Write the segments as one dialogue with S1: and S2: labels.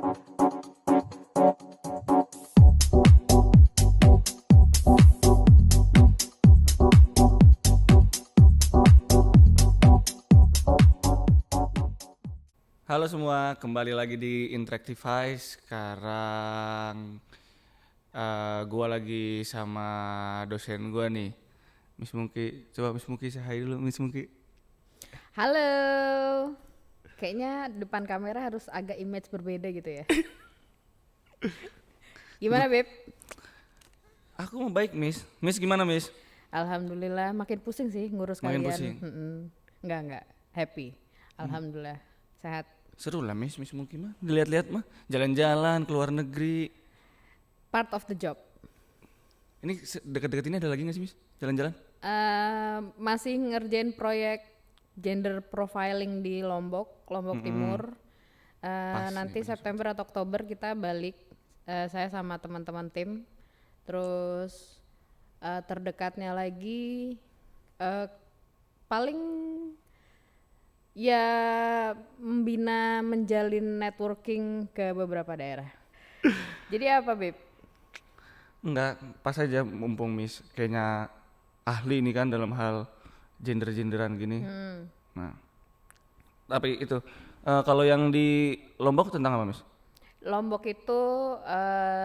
S1: Halo semua, kembali lagi di Interactify. Sekarang gua lagi sama dosen gua nih, Miss Mungki. Coba Miss Mungki say hi dulu, Miss Mungki.
S2: Halo. Kayaknya depan kamera harus agak image berbeda gitu ya.
S1: Duh,
S2: Gimana, Beb?
S1: aku mau baik, Miss. Miss gimana, Miss?
S2: Alhamdulillah, makin pusing sih ngurus
S1: Makin
S2: kalian.
S1: pusing.
S2: Enggak. Happy. Alhamdulillah. Sehat.
S1: Seru lah, Miss Mungki mah. Dilihat-lihat mah, jalan-jalan ke luar negeri.
S2: Part of the job.
S1: Ini dekat-dekat ini ada lagi nggak sih, Miss? Jalan-jalan?
S2: Masih ngerjain proyek gender profiling di Lombok Timur.
S1: Pas nih,
S2: Nanti
S1: pas.
S2: September atau Oktober kita balik. Saya sama teman-teman tim. Terus terdekatnya lagi eh, paling ya membina menjalin networking ke beberapa daerah. Jadi apa, Beb?
S1: Enggak, pas aja mumpung Miss kayaknya ahli ini kan dalam hal gender-genderan gini. Nah, tapi itu kalau yang di Lombok tentang apa, Miss?
S2: Lombok itu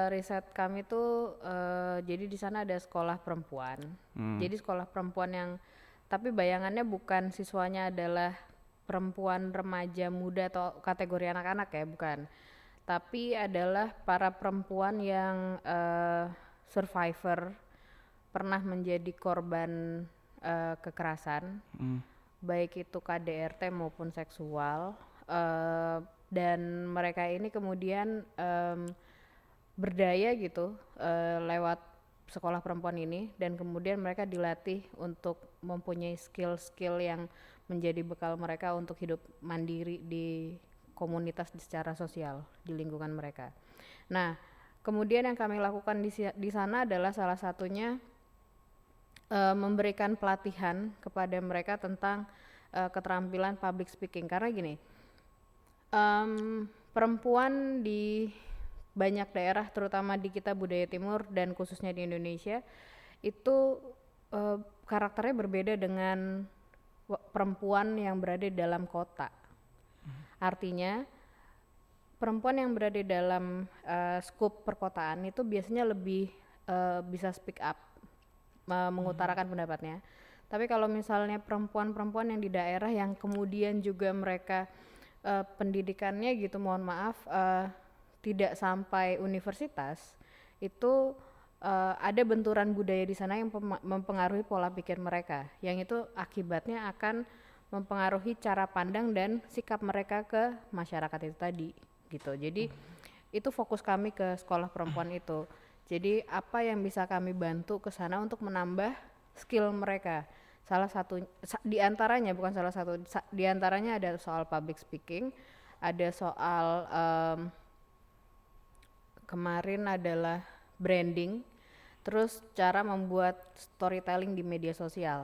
S2: riset kami tuh jadi di sana ada sekolah perempuan. Jadi sekolah perempuan yang tapi bayangannya bukan siswanya adalah perempuan remaja muda atau kategori anak-anak ya, bukan. Tapi adalah para perempuan yang survivor pernah menjadi korban kekerasan, baik itu KDRT maupun seksual, dan mereka ini kemudian berdaya gitu lewat sekolah perempuan ini, dan kemudian mereka dilatih untuk mempunyai skill-skill yang menjadi bekal mereka untuk hidup mandiri di komunitas secara sosial di lingkungan mereka. Nah, kemudian yang kami lakukan di sana adalah salah satunya memberikan pelatihan kepada mereka tentang keterampilan public speaking, karena gini, perempuan di banyak daerah terutama di kita budaya timur dan khususnya di Indonesia itu karakternya berbeda dengan perempuan yang berada di dalam kota. Artinya perempuan yang berada di dalam skup perkotaan itu biasanya lebih bisa speak up, mengutarakan pendapatnya. Tapi kalau misalnya perempuan-perempuan yang di daerah yang kemudian juga mereka pendidikannya gitu, mohon maaf, tidak sampai universitas, itu ada benturan budaya di sana yang mempengaruhi pola pikir mereka, yang itu akibatnya akan mempengaruhi cara pandang dan sikap mereka ke masyarakat itu tadi gitu. Jadi itu fokus kami ke sekolah perempuan itu. Jadi apa yang bisa kami bantu ke sana untuk menambah skill mereka. Salah satu di antaranya, bukan salah satu, di antaranya ada soal public speaking, ada soal kemarin adalah branding, terus cara membuat storytelling di media sosial.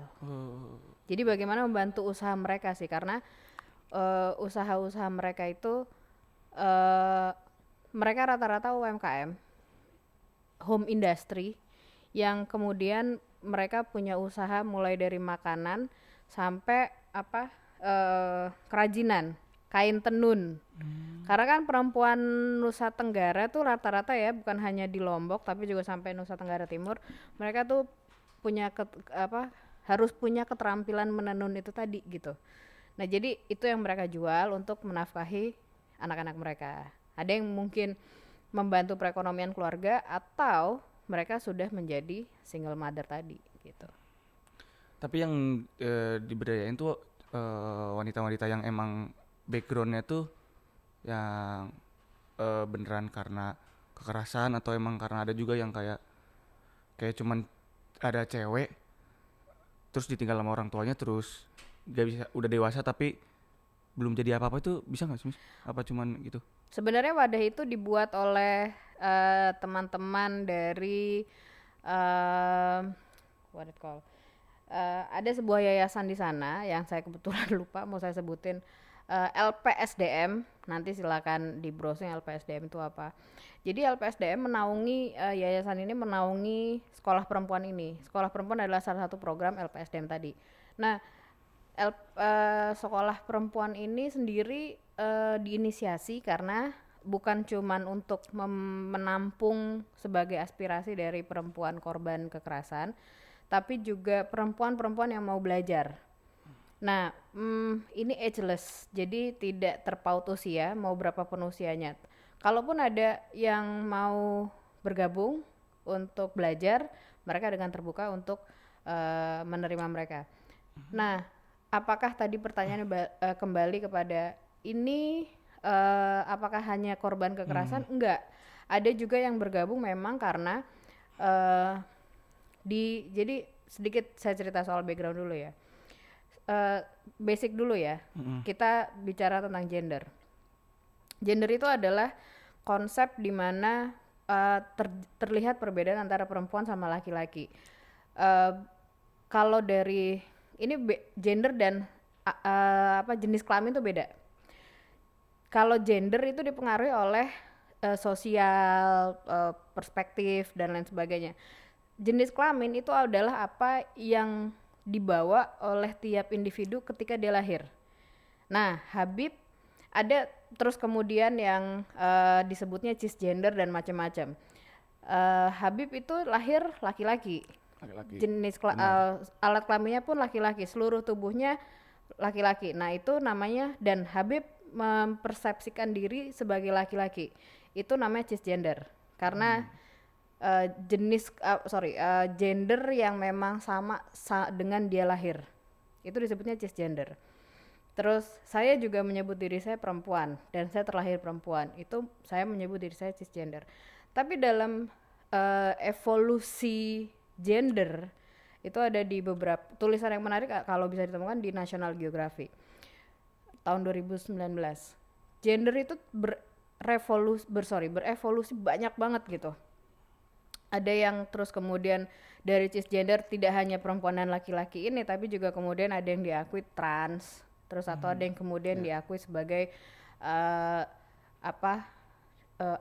S2: Jadi bagaimana membantu usaha mereka sih, karena usaha-usaha mereka itu mereka rata-rata UMKM, home industry, yang kemudian mereka punya usaha mulai dari makanan sampai apa kerajinan kain tenun. Karena kan perempuan Nusa Tenggara tuh rata-rata ya, bukan hanya di Lombok tapi juga sampai Nusa Tenggara Timur, mereka tuh punya harus punya keterampilan menenun itu tadi gitu. Nah, jadi itu yang mereka jual untuk menafkahi anak-anak mereka. Ada yang mungkin membantu perekonomian keluarga atau mereka sudah menjadi single mother tadi gitu.
S1: Tapi yang diberdayain tuh wanita-wanita yang emang backgroundnya tuh yang beneran karena kekerasan atau emang karena ada juga yang kayak kayak cuman ada cewek terus ditinggal sama orang tuanya terus gak bisa udah dewasa tapi belum jadi apa-apa, itu bisa nggak sih, Miss? Apa cuman gitu?
S2: Sebenarnya wadah itu dibuat oleh teman-teman dari uh, what it call, ada sebuah yayasan di sana yang saya kebetulan lupa mau saya sebutin. LPSDM, nanti silakan di browsing LPSDM itu apa. Jadi LPSDM menaungi yayasan ini menaungi sekolah perempuan ini. Sekolah perempuan adalah salah satu program LPSDM tadi. Nah, sekolah perempuan ini sendiri diinisiasi karena bukan cuman untuk menampung sebagai aspirasi dari perempuan korban kekerasan, tapi juga perempuan-perempuan yang mau belajar. Nah, ini ageless, jadi tidak terpaut usia, mau berapapun usianya. Kalaupun ada yang mau bergabung untuk belajar, mereka dengan terbuka untuk menerima mereka. Nah, apakah tadi pertanyaannya kembali kepada ini apakah hanya korban kekerasan? Enggak. Ada juga yang bergabung memang karena eh, jadi sedikit saya cerita soal background dulu ya. Basic dulu ya. Kita bicara tentang gender. Gender itu adalah konsep di mana terlihat perbedaan antara perempuan sama laki-laki. Kalau dari ini gender dan jenis kelamin itu beda. Kalau gender itu dipengaruhi oleh sosial, perspektif dan lain sebagainya. Jenis kelamin itu adalah apa yang dibawa oleh tiap individu ketika dia lahir. Nah, Habib ada terus kemudian yang disebutnya cisgender dan macam-macam. Habib itu lahir laki-laki. Jenis alat kelaminnya pun laki-laki, seluruh tubuhnya laki-laki. Nah, itu namanya, dan Habib mempersepsikan diri sebagai laki-laki. Itu namanya cisgender. Karena gender yang memang sama dengan dia lahir. Itu disebutnya cisgender. Terus saya juga menyebut diri saya perempuan dan saya terlahir perempuan. Itu saya menyebut diri saya cisgender. Tapi dalam evolusi gender itu ada di beberapa tulisan yang menarik kalau bisa ditemukan di National Geographic tahun 2019. Gender itu berevolusi banyak banget gitu. Ada yang terus kemudian dari cisgender tidak hanya perempuan dan laki-laki ini, tapi juga kemudian ada yang diakui trans, terus atau ada yang kemudian diakui sebagai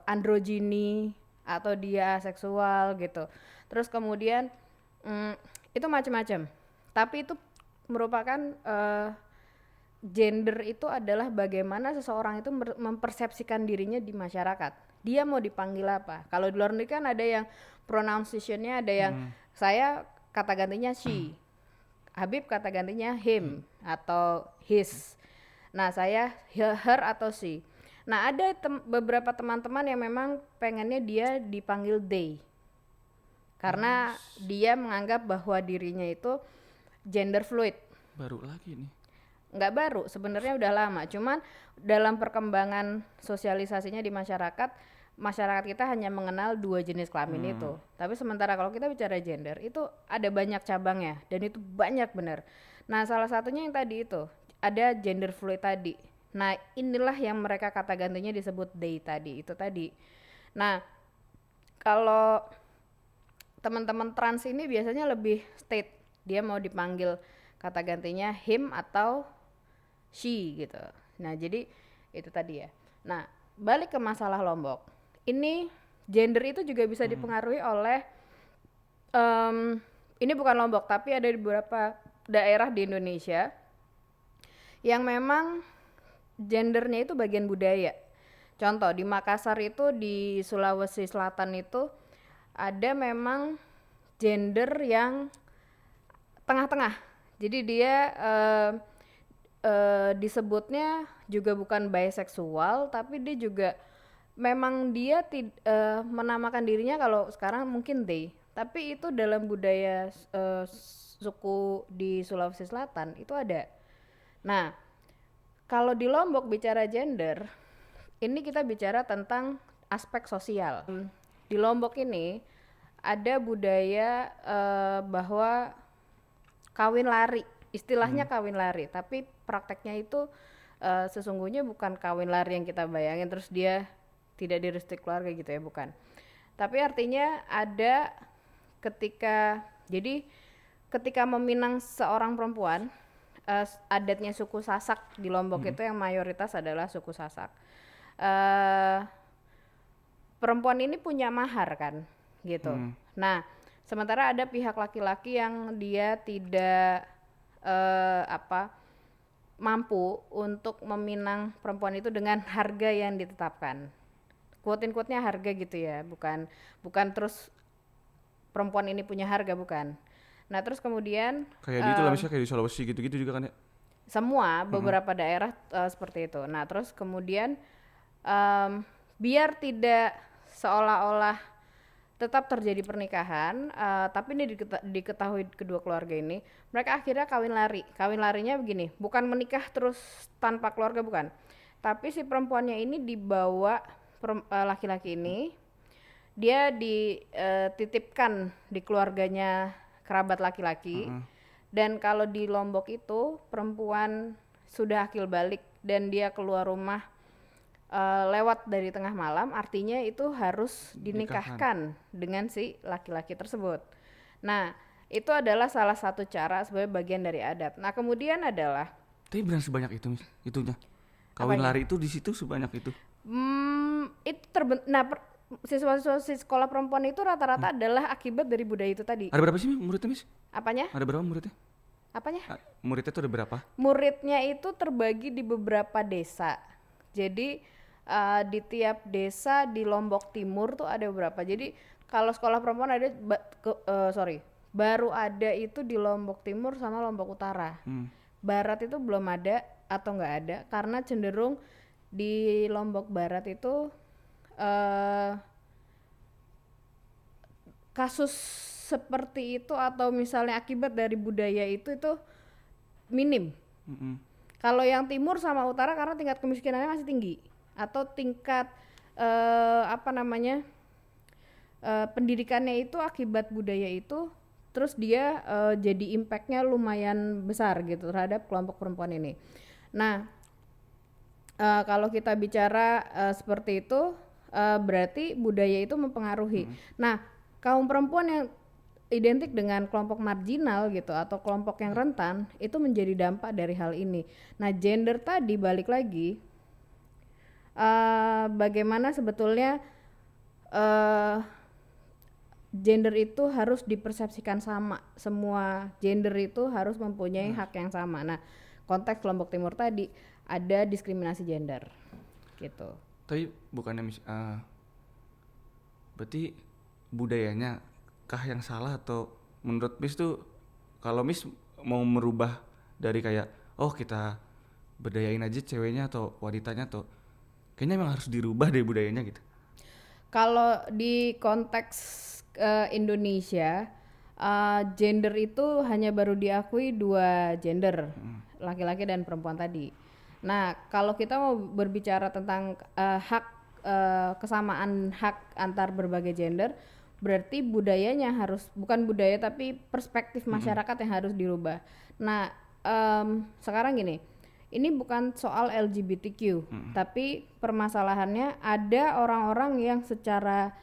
S2: androgini atau dia seksual gitu. Terus kemudian itu macam-macam. Tapi itu merupakan gender itu adalah bagaimana seseorang itu mempersepsikan dirinya di masyarakat. Dia mau dipanggil apa? Kalau di luar negeri kan ada yang pronunciation-nya, ada yang saya kata gantinya she, Habib kata gantinya him atau his. Nah, saya her atau she. Nah, ada beberapa teman-teman yang memang pengennya dia dipanggil they. Karena dia menganggap bahwa dirinya itu gender fluid.
S1: Baru lagi nih.
S2: Nggak baru, sebenarnya udah lama. Cuman dalam perkembangan sosialisasinya di masyarakat kita hanya mengenal 2 jenis kelamin itu. Tapi sementara kalau kita bicara gender, itu ada banyak cabangnya dan itu banyak benar. Nah, salah satunya yang tadi itu, ada gender fluid tadi. Nah, inilah yang mereka kata gantinya disebut they tadi, itu tadi. Nah, kalau teman-teman trans ini biasanya lebih state, dia mau dipanggil kata gantinya him atau she gitu. Nah, jadi itu tadi ya. Nah, balik ke masalah Lombok. Ini gender itu juga bisa dipengaruhi oleh ini bukan Lombok, tapi ada di beberapa daerah di Indonesia yang memang gendernya itu bagian budaya. Contoh di Makassar itu, di Sulawesi Selatan itu ada memang gender yang tengah-tengah. Jadi dia disebutnya juga bukan bisexual, tapi dia juga memang dia menamakan dirinya kalau sekarang mungkin they. Tapi itu dalam budaya suku di Sulawesi Selatan itu ada. Nah, kalau di Lombok bicara gender, ini kita bicara tentang aspek sosial. Di Lombok ini ada budaya bahwa kawin lari, istilahnya kawin lari, tapi prakteknya itu sesungguhnya bukan kawin lari yang kita bayangin terus dia tidak direstui keluarga gitu ya, bukan. Tapi artinya ada ketika meminang seorang perempuan, adatnya suku Sasak di Lombok
S1: Mm-mm.
S2: itu yang mayoritas adalah suku Sasak. Eh, Perempuan ini punya mahar kan, gitu.
S1: Mm.
S2: Nah, sementara ada pihak laki-laki yang dia tidak apa mampu untuk meminang perempuan itu dengan harga yang ditetapkan. Quote-in-quote-nya harga gitu ya, bukan bukan terus perempuan ini punya harga, bukan. Nah, terus kemudian
S1: Kayak di itu lah, misalnya kayak di Sulawesi gitu-gitu juga kan ya.
S2: semua
S1: Mm-mm.
S2: beberapa daerah seperti itu. Nah, terus kemudian em, biar tidak seolah-olah tetap terjadi pernikahan, tapi ini diketahui kedua keluarga ini, mereka akhirnya kawin lari. Kawin larinya begini, bukan menikah terus tanpa keluarga, bukan. Tapi si perempuannya ini dibawa laki-laki ini, dia dititipkan di keluarganya kerabat laki-laki.
S1: Mm-mm.
S2: Dan kalau di Lombok itu perempuan sudah akil balik dan dia keluar rumah lewat dari tengah malam, artinya itu harus
S1: Nikahan.
S2: dinikahkan dengan si laki-laki tersebut. Nah, itu adalah salah satu cara sebagai bagian dari adat. Nah, kemudian adalah
S1: Tapi benar sebanyak itu Miss, itunya. Kawin
S2: apanya?
S1: lari itu di situ sebanyak itu.
S2: Itu nah, siswa-siswa si sekolah perempuan itu rata-rata adalah akibat dari budaya itu tadi.
S1: Ada berapa sih muridnya Miss?
S2: Apanya?
S1: Ada berapa muridnya?
S2: Apanya?
S1: Muridnya tuh ada berapa?
S2: Muridnya itu terbagi di beberapa desa. Jadi di tiap desa di Lombok Timur tuh ada beberapa. Jadi kalau sekolah perempuan ada baru ada itu di Lombok Timur sama Lombok Utara.
S1: Hmm.
S2: Barat itu belum ada atau nggak ada karena cenderung di Lombok Barat itu eh, kasus seperti itu atau misalnya akibat dari budaya itu minim.
S1: Mm-mm.
S2: Kalau yang timur sama utara karena tingkat kemiskinannya masih tinggi atau tingkat apa namanya pendidikannya itu akibat budaya itu, terus dia jadi impactnya lumayan besar gitu terhadap kelompok perempuan ini. Nah, kalau kita bicara seperti itu, berarti budaya itu mempengaruhi. Nah, kaum perempuan yang identik dengan kelompok marginal gitu atau kelompok yang rentan itu menjadi dampak dari hal ini. Nah, gender tadi balik lagi, bagaimana sebetulnya uh, gender itu harus dipersepsikan sama. Semua gender itu harus mempunyai hak yang sama. Nah, konteks kelompok timur tadi ada diskriminasi gender gitu.
S1: Tapi bukannya berarti budayanya kah yang salah, atau menurut Miss tuh kalau Miss mau merubah dari kayak kita berdayain aja ceweknya atau wanitanya, tuh kayaknya emang harus dirubah deh budayanya gitu.
S2: Kalau di konteks Indonesia, gender itu hanya baru diakui 2 gender, laki-laki dan perempuan tadi. Nah, kalau kita mau berbicara tentang hak kesamaan hak antar berbagai gender, berarti budayanya harus, bukan budaya tapi perspektif masyarakat yang harus dirubah. Nah, sekarang gini, ini bukan soal LGBTQ, tapi permasalahannya ada orang-orang yang secara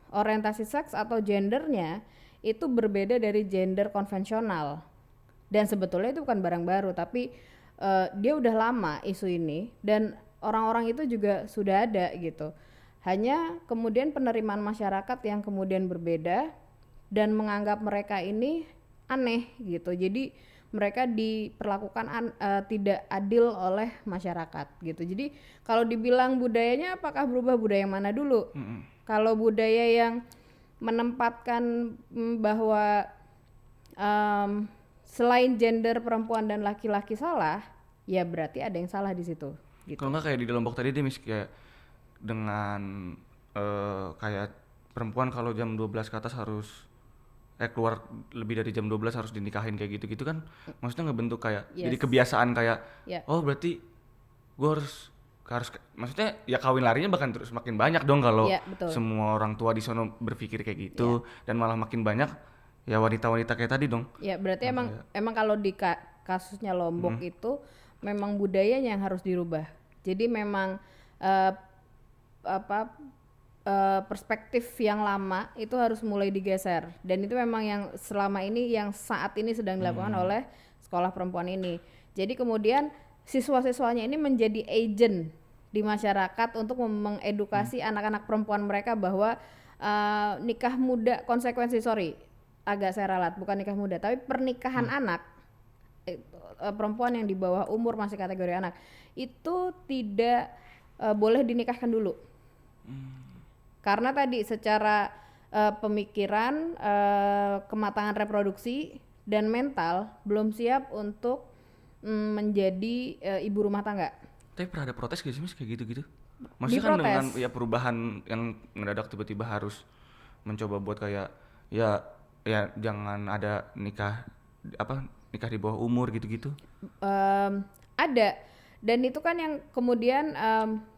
S2: orientasi seks atau gendernya itu berbeda dari gender konvensional. Dan sebetulnya itu bukan barang baru, tapi dia udah lama isu ini dan orang-orang itu juga sudah ada gitu. Hanya kemudian penerimaan masyarakat yang kemudian berbeda dan menganggap mereka ini aneh gitu. Jadi mereka diperlakukan tidak adil oleh masyarakat gitu. Jadi kalau dibilang budayanya apakah berubah, budaya yang mana dulu? Kalau budaya yang menempatkan bahwa selain gender perempuan dan laki-laki salah, ya berarti ada yang salah di situ gitu.
S1: Kalau nggak kayak di Lombok tadi deh Miss, kayak dengan kayak perempuan kalau jam 12 ke atas harus keluar lebih dari jam 12 harus dinikahin kayak gitu-gitu kan, maksudnya ngebentuk kayak jadi kebiasaan kayak berarti gue harus maksudnya ya kawin larinya bahkan terus makin banyak dong kalau semua orang tua di sono berpikir kayak gitu, dan malah makin banyak ya wanita-wanita kayak tadi dong.
S2: Ya berarti emang kalau di kasusnya Lombok itu memang budayanya yang harus dirubah. Jadi memang perspektif yang lama itu harus mulai digeser, dan itu memang yang selama ini yang saat ini sedang dilakukan oleh sekolah perempuan ini. Jadi kemudian siswa-siswanya ini menjadi agent di masyarakat untuk mengedukasi anak-anak perempuan mereka bahwa nikah muda agak saya ralat, bukan nikah muda tapi pernikahan anak perempuan yang di bawah umur masih kategori anak itu tidak boleh dinikahkan dulu. Karena tadi secara pemikiran, kematangan reproduksi dan mental belum siap untuk menjadi ibu rumah tangga.
S1: Tapi pernah ada protes gak sih Miss kayak gitu-gitu? Maksudnya kan dengan ya perubahan yang mendadak tiba-tiba harus mencoba buat kayak ya jangan ada nikah di bawah umur gitu-gitu.
S2: Ada, dan itu kan yang kemudian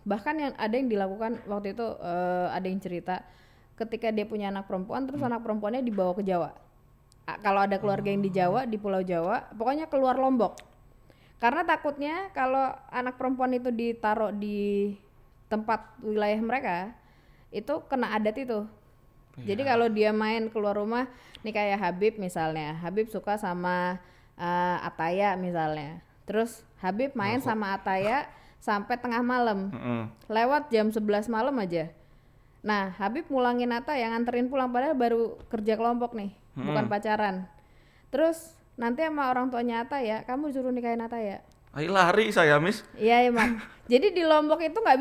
S2: bahkan yang ada yang dilakukan waktu itu, ada yang cerita ketika dia punya anak perempuan terus anak perempuannya dibawa ke Jawa. Kalau ada keluarga yang di Jawa, di Pulau Jawa, pokoknya keluar Lombok. Karena takutnya kalau anak perempuan itu ditaruh di tempat wilayah mereka, itu kena adat itu. Jadi kalau dia main keluar rumah, nih kayak Habib misalnya, Habib suka sama Ataya misalnya. Terus Habib main sama Ataya sampai tengah malam. Lewat jam 11 malam aja. Nah, Habib ngulangin Ataya, nganterin pulang padahal baru kerja kelompok nih, bukan pacaran. Terus nanti sama orang tuanya Ataya, kamu disuruh nikahin Ataya.
S1: Ayo lari saya Miss.
S2: Iya emang. Jadi di Lombok itu nggak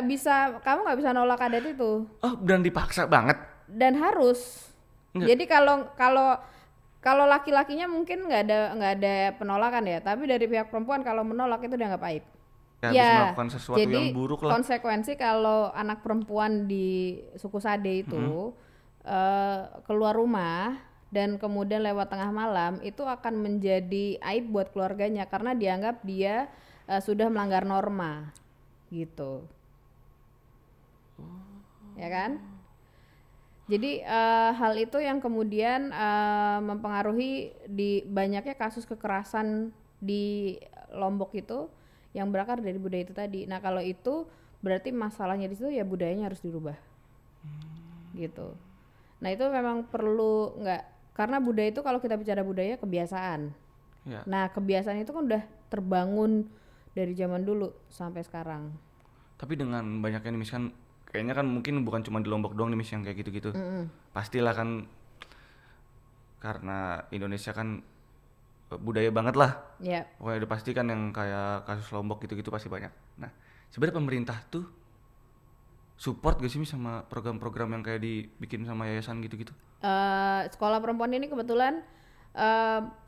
S2: bisa kamu nggak bisa nolak adat itu.
S1: Oh, dan dipaksa banget.
S2: Dan harus. Enggak. Jadi kalau laki-lakinya mungkin nggak ada penolakan ya, tapi dari pihak perempuan kalau menolak itu dianggap aib.
S1: Ya, melakukan sesuatu
S2: jadi
S1: yang buruk lah.
S2: Konsekuensi kalau anak perempuan di suku Sade itu keluar rumah dan kemudian lewat tengah malam itu akan menjadi aib buat keluarganya karena dianggap dia sudah melanggar norma gitu. Ya kan? Jadi hal itu yang kemudian mempengaruhi di banyaknya kasus kekerasan di Lombok itu yang berakar dari budaya itu tadi. Nah kalau itu berarti masalahnya di situ ya budayanya harus dirubah, gitu. Nah itu memang perlu karena budaya itu kalau kita bicara budaya kebiasaan. Ya. Nah kebiasaan itu kan udah terbangun dari zaman dulu sampai sekarang.
S1: Tapi dengan banyaknya nih misalkan kayaknya kan mungkin bukan cuma di Lombok doang nih Miss yang kayak gitu-gitu. Pastilah kan karena Indonesia kan budaya banget lah. Iya. Pokoknya udah pasti kan yang kayak kasus Lombok gitu-gitu pasti banyak. Nah, sebenarnya pemerintah tuh support gak sih sama program-program yang kayak dibikin sama yayasan gitu-gitu?
S2: Sekolah perempuan ini kebetulan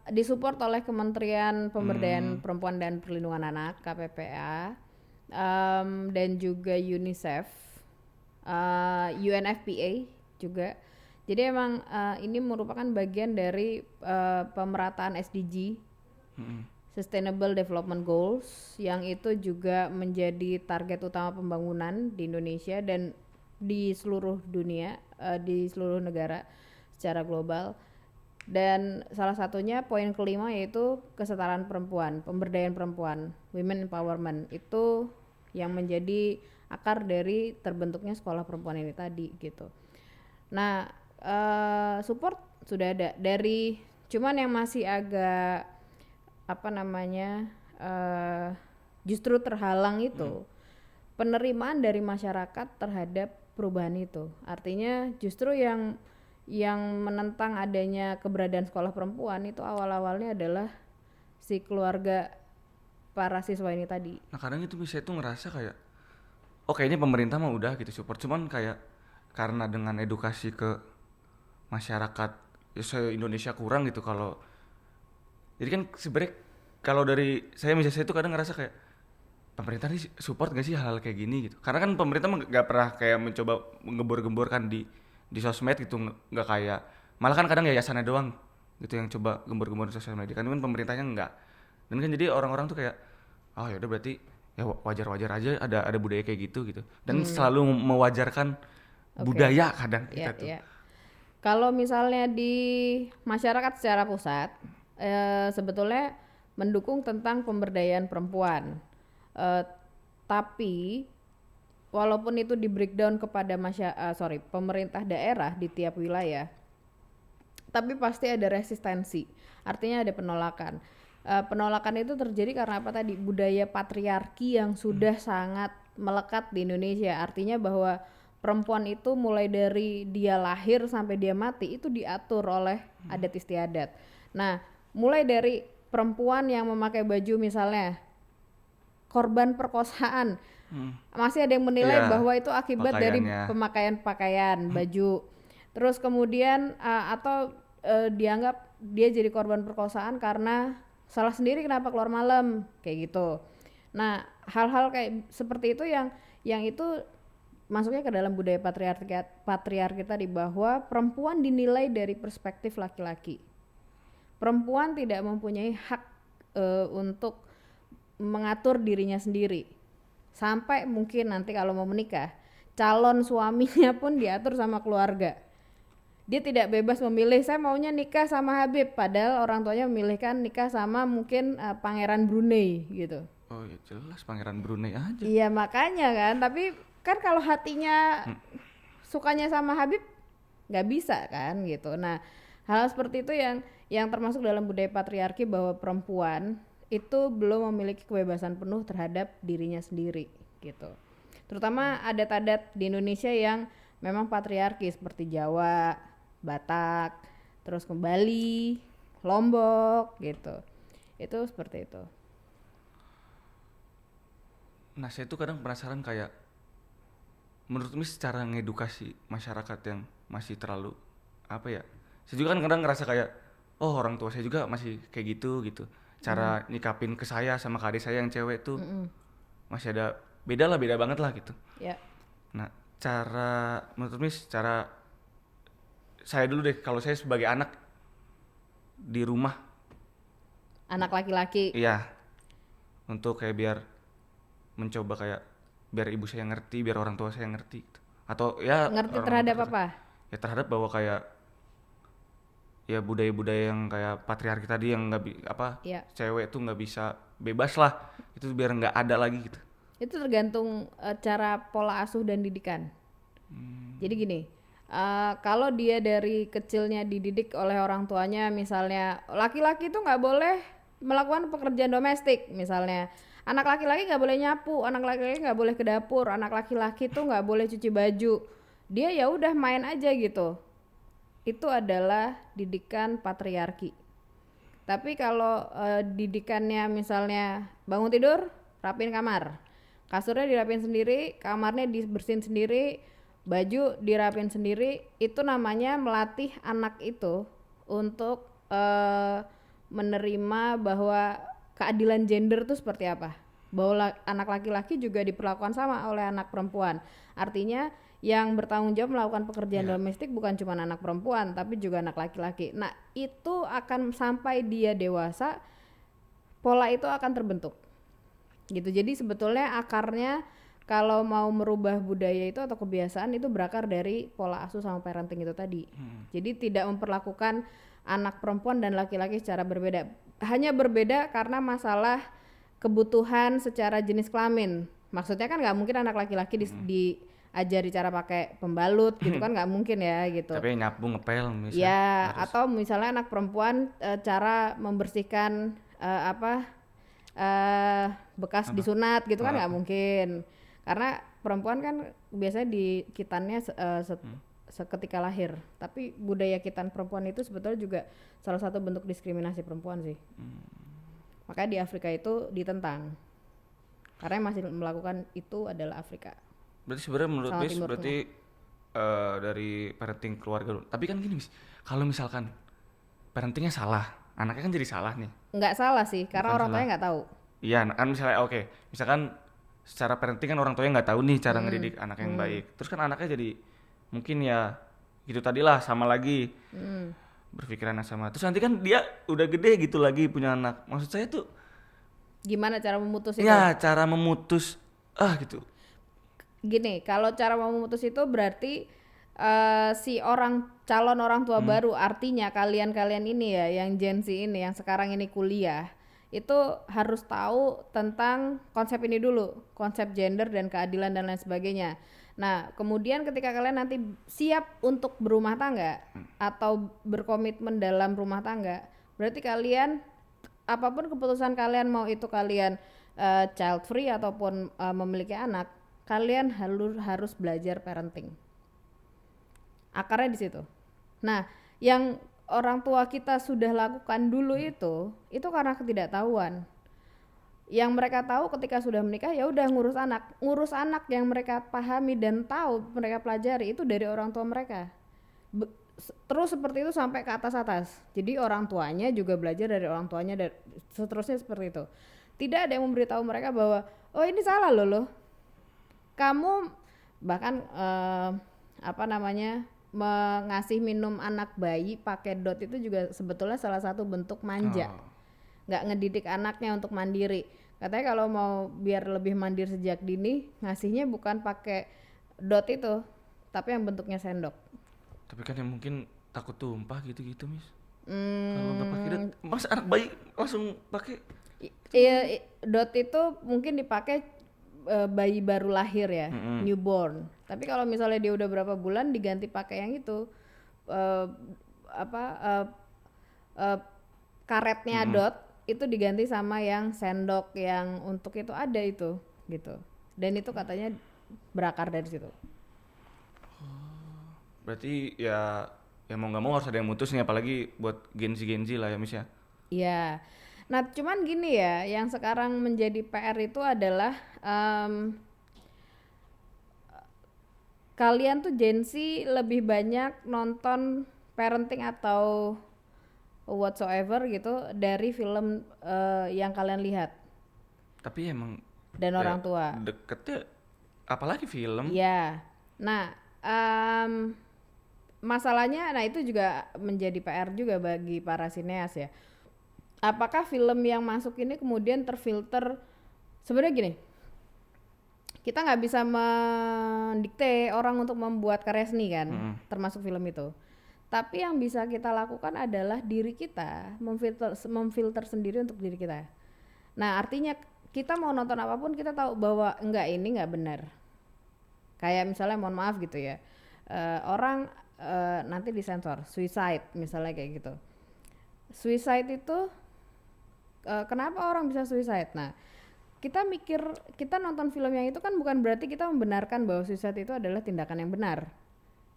S2: disupport oleh Kementerian Pemberdayaan Perempuan dan Perlindungan Anak (KPPA) dan juga UNICEF, UNFPA juga. Jadi emang ini merupakan bagian dari pemerataan SDG, Sustainable Development Goals, yang itu juga menjadi target utama pembangunan di Indonesia dan di seluruh dunia, di seluruh negara secara global. Dan salah satunya poin kelima yaitu kesetaraan perempuan, pemberdayaan perempuan, women empowerment, itu yang menjadi akar dari terbentuknya sekolah perempuan ini tadi gitu. Nah support sudah ada dari, cuman yang masih agak justru terhalang itu penerimaan dari masyarakat terhadap perubahan itu. Artinya justru yang menentang adanya keberadaan sekolah perempuan itu awal-awalnya adalah si keluarga para siswa ini tadi.
S1: Nah kadang itu bisa itu ngerasa kayak kayaknya pemerintah mah udah gitu support, cuman kayak karena dengan edukasi ke masyarakat se-Indonesia kurang gitu. Kalau jadi kan sebenarnya kalau dari saya itu kadang ngerasa kayak pemerintah nih support gak sih hal kayak gini gitu, karena kan pemerintah nggak pernah kayak mencoba menggembor-gemborkan di sosmed gitu, nggak kayak malah kan kadang yayasannya doang gitu yang coba gembor-gembor di sosial media kan pemerintahnya nggak. Dan kan jadi orang-orang tuh kayak ya udah berarti ya wajar-wajar aja ada budaya kayak gitu dan selalu mewajarkan budaya kadang kita tuh.
S2: Kalau misalnya di masyarakat secara pusat sebetulnya mendukung tentang pemberdayaan perempuan, tapi walaupun itu di breakdown kepada pemerintah daerah di tiap wilayah, tapi pasti ada resistensi, artinya ada penolakan. penolakan itu terjadi karena apa tadi? Budaya patriarki yang sudah sangat melekat di Indonesia. Artinya bahwa perempuan itu mulai dari dia lahir sampai dia mati itu diatur oleh adat istiadat. Nah, mulai dari perempuan yang memakai baju misalnya korban perkosaan, masih ada yang menilai
S1: Iya,
S2: bahwa itu akibat dari
S1: pakaiannya.
S2: pemakaian pakaian baju. Terus kemudian atau dianggap dia jadi korban perkosaan karena salah sendiri kenapa keluar malam kayak gitu. Nah, hal-hal kayak seperti itu yang itu masuknya ke dalam budaya patriarki tadi, bahwa perempuan dinilai dari perspektif laki-laki. Perempuan tidak mempunyai hak untuk mengatur dirinya sendiri. Sampai mungkin nanti kalau mau menikah, calon suaminya pun diatur sama keluarga. Dia tidak bebas memilih saya maunya nikah sama Habib, padahal orang tuanya memilihkan nikah sama mungkin pangeran Brunei gitu.
S1: Oh ya jelas Pangeran Brunei aja.
S2: Iya makanya kan, tapi kan kalau hatinya sukanya sama Habib nggak bisa kan gitu. Nah, hal seperti itu yang termasuk dalam budaya patriarki, bahwa perempuan itu belum memiliki kebebasan penuh terhadap dirinya sendiri gitu. Terutama adat-adat di Indonesia yang memang patriarki seperti Jawa, Batak, terus ke Bali, Lombok gitu. Itu seperti itu.
S1: Nah saya tuh kadang penasaran kayak menurut Miss cara ngedukasi masyarakat yang masih terlalu apa ya? Saya juga kan kadang ngerasa kayak oh orang tua saya juga masih kayak gitu. Cara nyikapin ke saya sama ke adik saya yang cewek tuh masih ada beda banget lah gitu.
S2: Ya.
S1: Nah cara menurut Miss cara saya dulu deh kalau saya sebagai anak di rumah
S2: Anak laki-laki.
S1: iya untuk kayak biar mencoba kayak biar ibu saya ngerti biar orang tua saya ngerti gitu. Atau ya
S2: Ngerti
S1: orang
S2: terhadap
S1: terdekat.
S2: apa?
S1: Ya terhadap bahwa kayak ya budaya-budaya yang kayak patriarki tadi yang
S2: Ya.
S1: cewek tuh nggak bisa bebas lah itu biar nggak ada lagi gitu.
S2: Itu tergantung cara pola asuh dan didikan. Jadi gini, kalau dia dari kecilnya dididik oleh orang tuanya, misalnya laki-laki itu nggak boleh melakukan pekerjaan domestik, misalnya anak laki-laki nggak boleh nyapu, anak laki-laki nggak boleh ke dapur, anak laki-laki tuh nggak boleh cuci baju, dia ya udah main aja gitu. Itu adalah didikan patriarki. Tapi kalau didikannya misalnya bangun tidur, rapiin kamar, kasurnya dirapin sendiri, kamarnya dibersihin sendiri, baju dirapin sendiri, itu namanya melatih anak itu untuk menerima bahwa keadilan gender itu seperti apa, bahwa anak laki-laki juga diperlakukan sama oleh anak perempuan. Artinya yang bertanggung jawab melakukan pekerjaan domestik bukan cuma anak perempuan tapi juga anak laki-laki. Nah itu akan sampai dia dewasa, pola itu akan terbentuk gitu. Jadi sebetulnya akarnya kalau mau merubah budaya itu atau kebiasaan itu berakar dari pola asuh sama parenting itu tadi. Jadi tidak memperlakukan anak perempuan dan laki-laki secara berbeda, hanya berbeda karena masalah kebutuhan secara jenis kelamin. Maksudnya kan nggak mungkin anak laki-laki diajari cara pakai pembalut gitu kan, nggak mungkin ya gitu.
S1: Tapi nyapu ngepel misalnya.
S2: Ya,
S1: harus.
S2: atau misalnya anak perempuan cara membersihkan bekas disunat gitu kan nggak mungkin. Karena perempuan kan biasanya dikitannya seketika lahir. Tapi budaya kitan perempuan itu sebetulnya juga salah satu bentuk diskriminasi perempuan sih. Makanya di Afrika itu ditentang. Karena yang masih melakukan itu adalah Afrika.
S1: Berarti sebenarnya menurut
S2: Sama
S1: Miss
S2: Timur
S1: berarti dari parenting keluarga dulu. Tapi kan gini Miss, kalau misalkan parentingnya salah, anaknya kan jadi salah nih.
S2: Nggak salah sih, karena
S1: Bukan
S2: orang tuanya
S1: salah.
S2: nggak tahu.
S1: Iya, kan misalnya oke, misalkan secara parenting kan orang tuanya nggak tahu nih cara ngedidik anak yang baik. Terus kan anaknya jadi mungkin ya gitu tadilah sama lagi berpikiran yang sama. Terus nanti kan dia udah gede gitu lagi punya anak. Maksud saya tuh
S2: Gimana cara memutus itu?
S1: ya cara memutus gitu.
S2: Gini, kalau cara memutus itu berarti si calon orang tua baru, artinya kalian ini ya, yang Gen Z ini, yang sekarang ini kuliah, itu harus tahu tentang konsep ini dulu, konsep gender dan keadilan dan lain sebagainya. Nah, kemudian ketika kalian nanti siap untuk berumah tangga atau berkomitmen dalam rumah tangga, berarti kalian apapun keputusan kalian, mau itu kalian child free ataupun memiliki anak, kalian harus belajar parenting. Akarnya di situ. Nah, yang orang tua kita sudah lakukan dulu itu karena ketidaktahuan. Yang mereka tahu ketika sudah menikah ya udah ngurus anak yang mereka pahami dan tahu, mereka pelajari itu dari orang tua mereka. Terus seperti itu sampai ke atas. Jadi orang tuanya juga belajar dari orang tuanya dan seterusnya seperti itu. Tidak ada yang memberitahu mereka bahwa oh ini salah loh. Kamu bahkan mengasih minum anak bayi pakai dot itu juga sebetulnya salah satu bentuk manja. Nggak ngedidik anaknya untuk mandiri. Katanya kalau mau biar lebih mandiri sejak dini, ngasihnya bukan pakai dot itu, tapi yang bentuknya sendok.
S1: Tapi kan yang mungkin takut tumpah gitu-gitu, Miss. Kalau nggak pakai dot, mas anak bayi langsung pakai.
S2: Iya, dot itu mungkin dipakai bayi baru lahir ya, newborn. Tapi kalau misalnya dia udah berapa bulan diganti pakai yang itu karetnya dot itu diganti sama yang sendok yang untuk itu ada itu gitu. Dan itu katanya berakar dari situ.
S1: Berarti ya mau nggak mau harus ada yang mutus nih, apalagi buat Gen Z lah ya, Miss ya.
S2: Iya. Nah, cuman gini ya, yang sekarang menjadi PR itu adalah kalian tuh Gen Z lebih banyak nonton parenting atau whatsoever gitu dari film yang kalian lihat.
S1: Tapi emang
S2: dan
S1: ya,
S2: orang tua.
S1: Deketnya apalagi film.
S2: Iya. Nah, masalahnya, nah itu juga menjadi PR juga bagi para sineas ya. Apakah film yang masuk ini kemudian terfilter? Sebenarnya gini, kita nggak bisa mendikte orang untuk membuat karya seni kan, termasuk film itu. Tapi yang bisa kita lakukan adalah diri kita memfilter sendiri untuk diri kita. Nah, artinya kita mau nonton apapun kita tahu bahwa ini nggak benar. Kayak misalnya mohon maaf gitu ya, orang nanti disensor, suicide misalnya kayak gitu. Suicide itu kenapa orang bisa suicide? Nah, kita nonton film yang itu kan bukan berarti kita membenarkan bahwa suicide itu adalah tindakan yang benar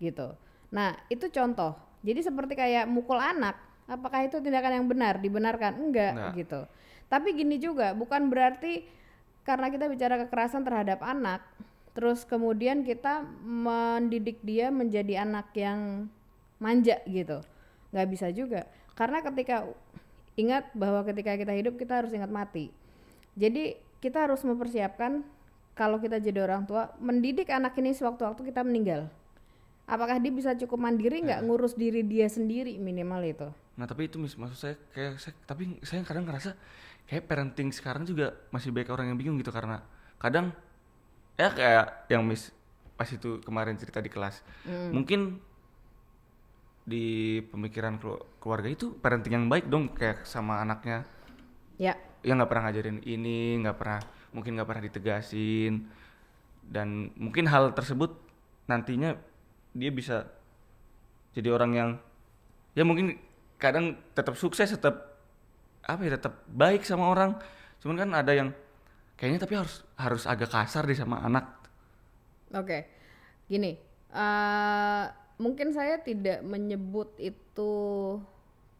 S2: gitu. Nah, itu contoh. Jadi seperti kayak mukul anak, apakah itu tindakan yang benar? Dibenarkan? Enggak. Gitu. Tapi gini juga, bukan berarti karena kita bicara kekerasan terhadap anak, terus kemudian kita mendidik dia menjadi anak yang manja gitu. Nggak bisa juga. Karena ingat bahwa ketika kita hidup kita harus ingat mati. Jadi kita harus mempersiapkan kalau kita jadi orang tua, mendidik anak ini sewaktu-waktu kita meninggal. Apakah dia bisa cukup mandiri nggak ngurus diri dia sendiri minimal itu.
S1: Nah tapi itu maksud saya tapi saya kadang ngerasa kayak parenting sekarang juga masih banyak orang yang bingung gitu, karena kadang ya kayak yang Miss pas itu kemarin cerita di kelas, mungkin di pemikiran keluarga itu parenting yang baik dong, kayak sama anaknya ya nggak pernah ngajarin ini, mungkin nggak pernah ditegasin, dan mungkin hal tersebut nantinya dia bisa jadi orang yang ya mungkin kadang tetap sukses, tetap baik sama orang, cuman kan ada yang kayaknya tapi harus agak kasar deh sama anak.
S2: Oke. Gini, mungkin saya tidak menyebut itu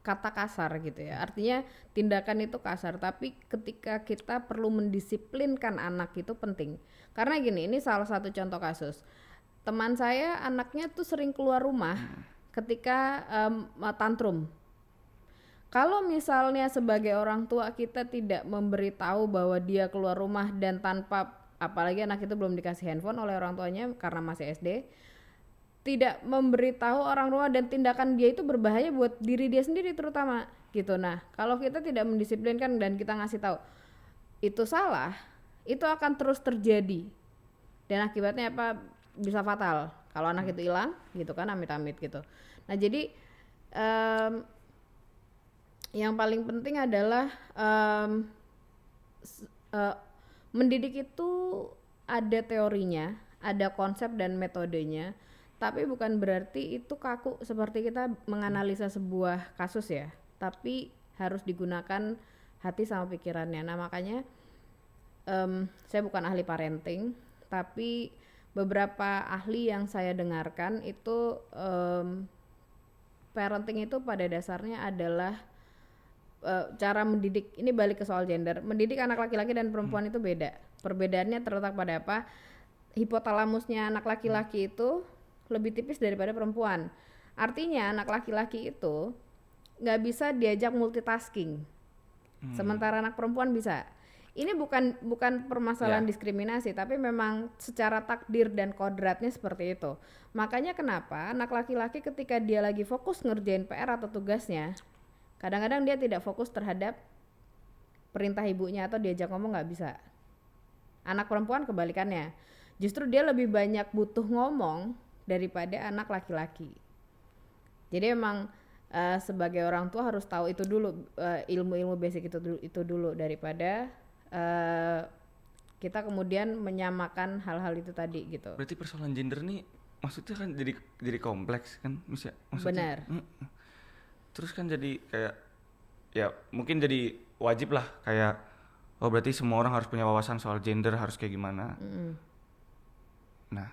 S2: kata kasar gitu ya, artinya tindakan itu kasar, tapi ketika kita perlu mendisiplinkan anak itu penting. Karena gini, ini salah satu contoh kasus. Teman saya anaknya tuh sering keluar rumah ketika tantrum. Kalau misalnya sebagai orang tua kita tidak memberitahu bahwa dia keluar rumah dan tanpa, apalagi anak itu belum dikasih handphone oleh orang tuanya karena masih SD, tidak memberitahu orang tua dan tindakan dia itu berbahaya buat diri dia sendiri terutama gitu. Nah, kalau kita tidak mendisiplinkan dan kita ngasih tahu itu salah, itu akan terus terjadi. Dan akibatnya apa? Bisa fatal kalau anak itu hilang gitu kan, amit-amit gitu. Nah, jadi yang paling penting adalah mendidik itu ada teorinya, ada konsep dan metodenya, tapi bukan berarti itu kaku seperti kita menganalisa sebuah kasus ya, tapi harus digunakan hati sama pikirannya. Nah makanya saya bukan ahli parenting, tapi beberapa ahli yang saya dengarkan itu parenting itu pada dasarnya adalah cara mendidik. Ini balik ke soal gender, mendidik anak laki-laki dan perempuan itu beda. Perbedaannya terletak pada apa? Hipotalamusnya anak laki-laki itu lebih tipis daripada perempuan. Artinya anak laki-laki itu nggak bisa diajak multitasking, sementara anak perempuan bisa. Ini bukan permasalahan diskriminasi, tapi memang secara takdir dan kodratnya seperti itu. Makanya kenapa anak laki-laki ketika dia lagi fokus ngerjain PR atau tugasnya, kadang-kadang dia tidak fokus terhadap perintah ibunya atau diajak ngomong, nggak bisa. Anak perempuan kebalikannya, justru dia lebih banyak butuh ngomong daripada anak laki-laki. Jadi emang sebagai orang tua harus tahu itu dulu, ilmu-ilmu basic itu dulu daripada kita kemudian menyamakan hal-hal itu tadi gitu.
S1: Berarti persoalan gender nih maksudnya kan jadi kompleks kan, maksudnya.
S2: Benar.
S1: Terus kan jadi kayak ya mungkin jadi wajib lah kayak oh berarti semua orang harus punya wawasan soal gender, harus kayak gimana. Nah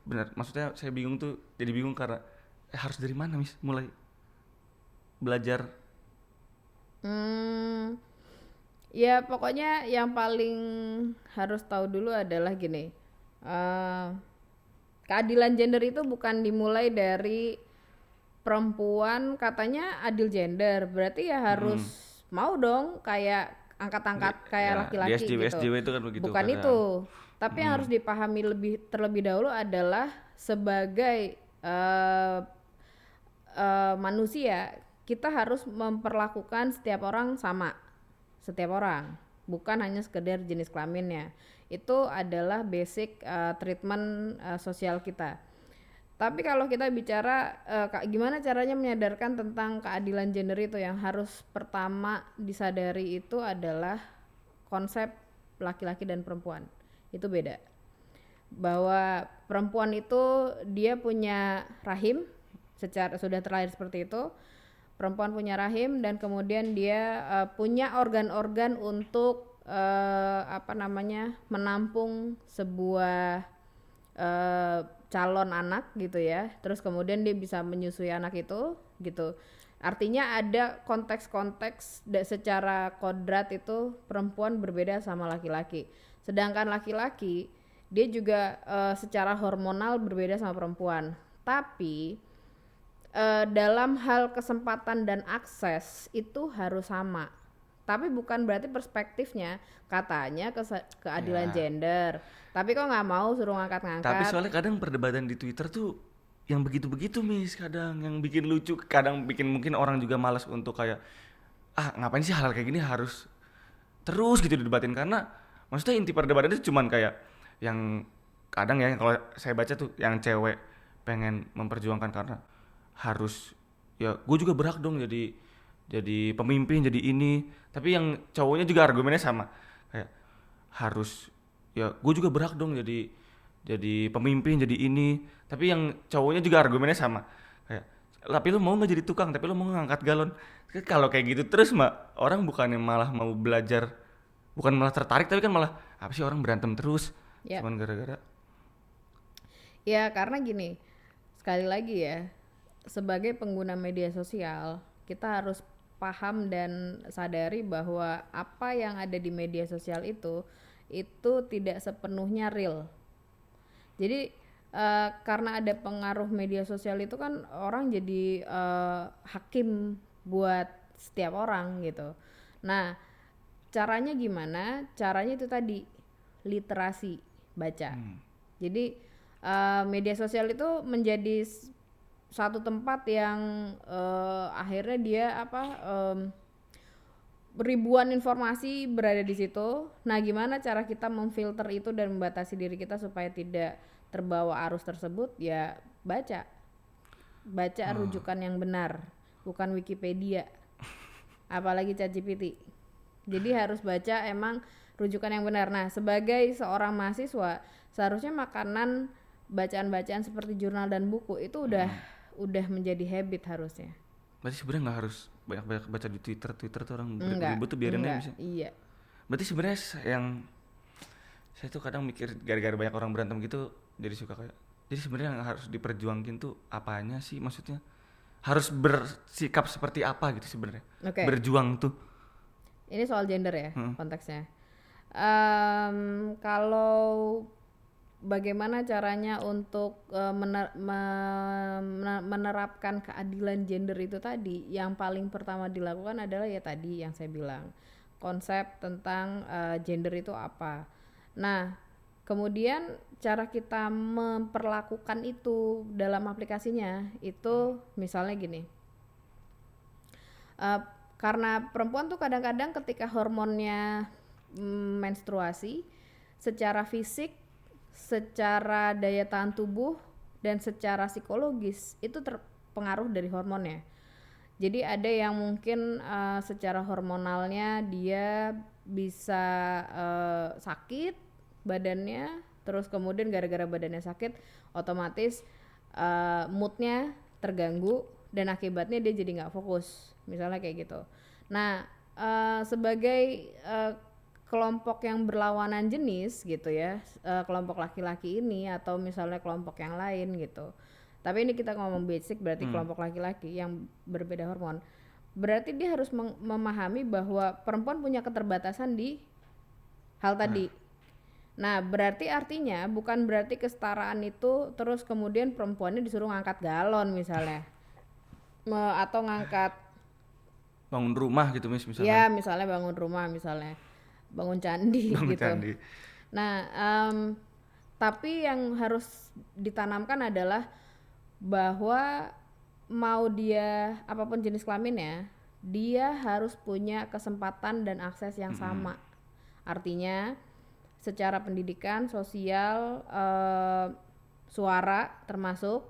S1: benar, maksudnya saya bingung tuh, jadi bingung karena harus dari mana mulai belajar.
S2: Ya pokoknya yang paling harus tahu dulu adalah gini, keadilan gender itu bukan dimulai dari perempuan katanya adil gender, berarti ya harus mau dong kayak angkat-angkat kayak laki-laki
S1: di SJW,
S2: gitu.
S1: SJW itu kan begitu
S2: Bukan
S1: kadang.
S2: itu, tapi yang harus dipahami terlebih dahulu adalah sebagai manusia kita harus memperlakukan setiap orang sama. Setiap orang, bukan hanya sekedar jenis kelaminnya. Itu adalah basic treatment sosial kita. Tapi kalau kita bicara gimana caranya menyadarkan tentang keadilan gender itu, yang harus pertama disadari itu adalah konsep laki-laki dan perempuan. Itu beda. Bahwa perempuan itu dia punya rahim, secara sudah terlahir seperti itu. Perempuan punya rahim dan kemudian dia punya organ-organ untuk menampung sebuah calon anak gitu ya. Terus kemudian dia bisa menyusui anak itu gitu. Artinya ada konteks-konteks secara kodrat itu perempuan berbeda sama laki-laki. Sedangkan laki-laki dia juga secara hormonal berbeda sama perempuan. Tapi dalam hal kesempatan dan akses itu harus sama. Tapi bukan berarti perspektifnya katanya keadilan gender. Tapi kok nggak mau suruh ngangkat-ngangkat.
S1: Tapi soalnya kadang perdebatan di Twitter tuh yang begitu-begitu kadang yang bikin lucu, kadang bikin mungkin orang juga malas untuk kayak ngapain sih hal kayak gini harus terus gitu didebatin, karena maksudnya inti perdebatan itu cuman kayak yang kadang ya kalau saya baca tuh yang cewek pengen memperjuangkan karena harus ya gue juga berhak dong jadi pemimpin, jadi ini. Tapi yang cowoknya juga argumennya sama kayak harus ya gue juga berhak dong jadi pemimpin, jadi ini. Tapi yang cowoknya juga argumennya sama kayak tapi lu mau nggak jadi tukang, tapi lu mau ngangkat galon. Kalau kayak gitu terus orang bukannya malah mau belajar, bukan malah tertarik, tapi kan malah apa sih orang berantem terus cuman gara-gara
S2: ya. Karena gini, sekali lagi ya, sebagai pengguna media sosial kita harus paham dan sadari bahwa apa yang ada di media sosial itu tidak sepenuhnya real. Jadi karena ada pengaruh media sosial itu kan orang jadi hakim buat setiap orang gitu. Nah caranya gimana? Caranya itu tadi, literasi baca. Jadi media sosial itu menjadi satu tempat yang akhirnya dia ribuan informasi berada di situ. Nah, gimana cara kita memfilter itu dan membatasi diri kita supaya tidak terbawa arus tersebut? Ya baca rujukan yang benar, bukan Wikipedia, apalagi ChatGPT. Jadi harus baca emang rujukan yang benar. Nah, sebagai seorang mahasiswa seharusnya makanan bacaan-bacaan seperti jurnal dan buku itu udah menjadi habit harusnya.
S1: Berarti sebenarnya nggak harus banyak-banyak baca di Twitter tuh orang
S2: Enggak,
S1: ribut tuh biarin aja
S2: enggak,
S1: misalnya.
S2: iya.
S1: Berarti sebenarnya yang saya tuh kadang mikir gara-gara banyak orang berantem gitu jadi suka kayak, jadi sebenarnya yang harus diperjuangin tuh apanya sih, maksudnya harus bersikap seperti apa gitu sebenarnya
S2: Oke,
S1: berjuang tuh.
S2: ini soal gender ya
S1: Hmm.
S2: konteksnya. Kalau bagaimana caranya untuk menerapkan keadilan gender itu tadi, yang paling pertama dilakukan adalah ya tadi yang saya bilang, konsep tentang gender itu apa. Nah, kemudian cara kita memperlakukan itu dalam aplikasinya itu misalnya gini, uh, karena perempuan tuh kadang-kadang ketika hormonnya menstruasi, secara fisik, secara daya tahan tubuh, dan secara psikologis itu terpengaruh dari hormonnya. Jadi ada yang mungkin secara hormonalnya dia bisa sakit badannya, terus kemudian gara-gara badannya sakit otomatis moodnya terganggu dan akibatnya dia jadi nggak fokus, misalnya kayak gitu. Nah, sebagai kelompok yang berlawanan jenis gitu ya, kelompok laki-laki ini atau misalnya kelompok yang lain gitu, tapi ini kita ngomong basic, berarti kelompok laki-laki yang berbeda hormon, berarti dia harus memahami bahwa perempuan punya keterbatasan di hal tadi. Nah, berarti artinya bukan berarti kesetaraan itu terus kemudian perempuannya disuruh ngangkat galon misalnya, atau ngangkat
S1: Bangun rumah gitu misalkan.
S2: ya misalnya bangun rumah, misalnya bangun candi
S1: Bangun
S2: gitu.
S1: candi.
S2: Nah, tapi yang harus ditanamkan adalah bahwa mau dia apapun jenis kelaminnya, dia harus punya kesempatan dan akses yang sama. Artinya secara pendidikan, sosial, suara termasuk,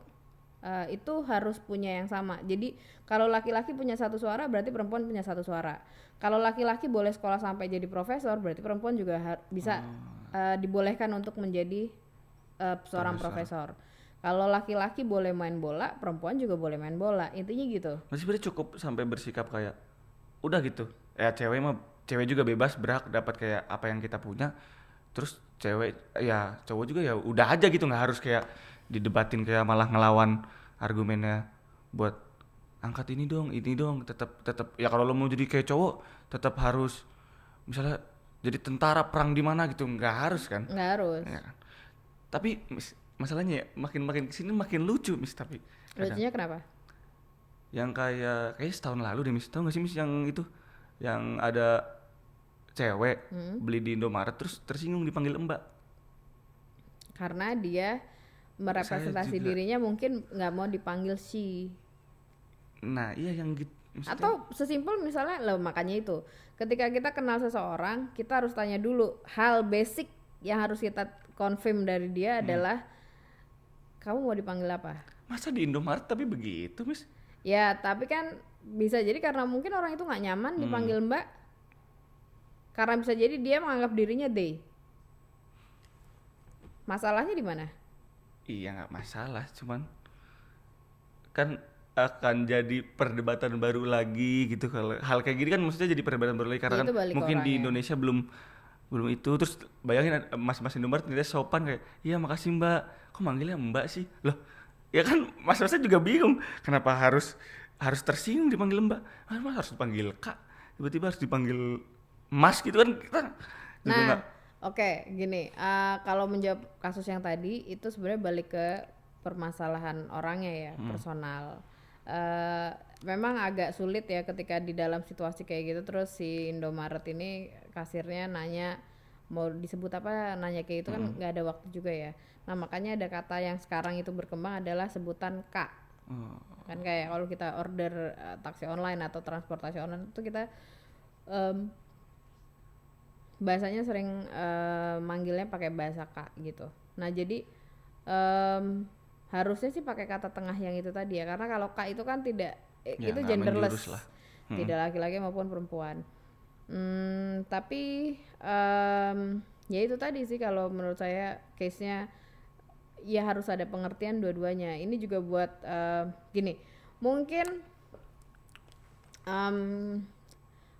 S2: itu harus punya yang sama. Jadi kalau laki-laki punya satu suara berarti perempuan punya satu suara. Kalau laki-laki boleh sekolah sampai jadi profesor berarti perempuan juga bisa dibolehkan untuk menjadi seorang profesor. Kalau laki-laki boleh main bola, perempuan juga boleh main bola. Intinya gitu.
S1: Masih sebenarnya cukup sampai bersikap kayak udah gitu. Ya cewek mah cewek juga bebas berhak dapat kayak apa yang kita punya. Terus cewek ya cowok juga ya udah aja gitu, nggak harus kayak didebatin kayak malah ngelawan argumennya buat angkat ini dong, tetap tetap ya kalau lo mau jadi kayak cowok tetap harus misalnya jadi tentara perang di mana gitu, nggak harus kan.
S2: Nggak harus.
S1: Ya kan? Tapi masalahnya ya makin makin kesini makin lucu tapi kadang
S2: Lucunya kenapa?
S1: yang kayak setahun lalu deh tahu nggak sih yang itu yang ada cewek beli di Indomaret terus tersinggung dipanggil mbak.
S2: Karena dia merepresentasi dirinya mungkin nggak mau dipanggil si.
S1: Nah iya yang gitu
S2: Atau sesimpel misalnya loh, makanya itu ketika kita kenal seseorang kita harus tanya dulu, hal basic yang harus kita confirm dari dia adalah kamu mau dipanggil apa.
S1: masa di Indomaret tapi begitu
S2: Ya tapi kan bisa jadi karena mungkin orang itu nggak nyaman dipanggil mbak, karena bisa jadi dia menganggap dirinya they. Masalahnya di mana?
S1: iya nggak masalah cuman kan akan jadi perdebatan baru lagi gitu kalau hal kayak gini kan maksudnya jadi perdebatan baru lagi karena
S2: Ya,
S1: kan
S2: itu balik ke
S1: mungkin di
S2: orangnya.
S1: Indonesia belum belum itu terus bayangin mas-mas Indomaret dia sopan kayak iya makasih mbak kok manggilnya mbak sih loh ya kan mas-masnya juga bingung kenapa harus harus tersinggung dipanggil mbak mas harus dipanggil kak tiba-tiba harus dipanggil mas gitu kan kita juga nggak.
S2: Nah, oke, gini, kalau menjawab kasus yang tadi itu sebenarnya balik ke permasalahan orangnya ya, personal. Memang agak sulit ya ketika di dalam situasi kayak gitu terus si Indomaret ini kasirnya nanya mau disebut apa, nanya kayak gitu kan nggak ada waktu juga ya. Nah makanya ada kata yang sekarang itu berkembang adalah sebutan kak. Kan kayak kalau kita order taksi online atau transportasi online itu kita bahasanya sering manggilnya pakai bahasa kak gitu. Nah jadi harusnya sih pakai kata tengah yang itu tadi ya, karena kalau kak itu kan tidak
S1: Ya
S2: itu
S1: nggak menjurus
S2: genderless,
S1: lah.
S2: tidak laki-laki maupun perempuan. Tapi ya itu tadi sih kalau menurut saya case-nya ya harus ada pengertian dua-duanya. Ini juga buat gini, mungkin Em,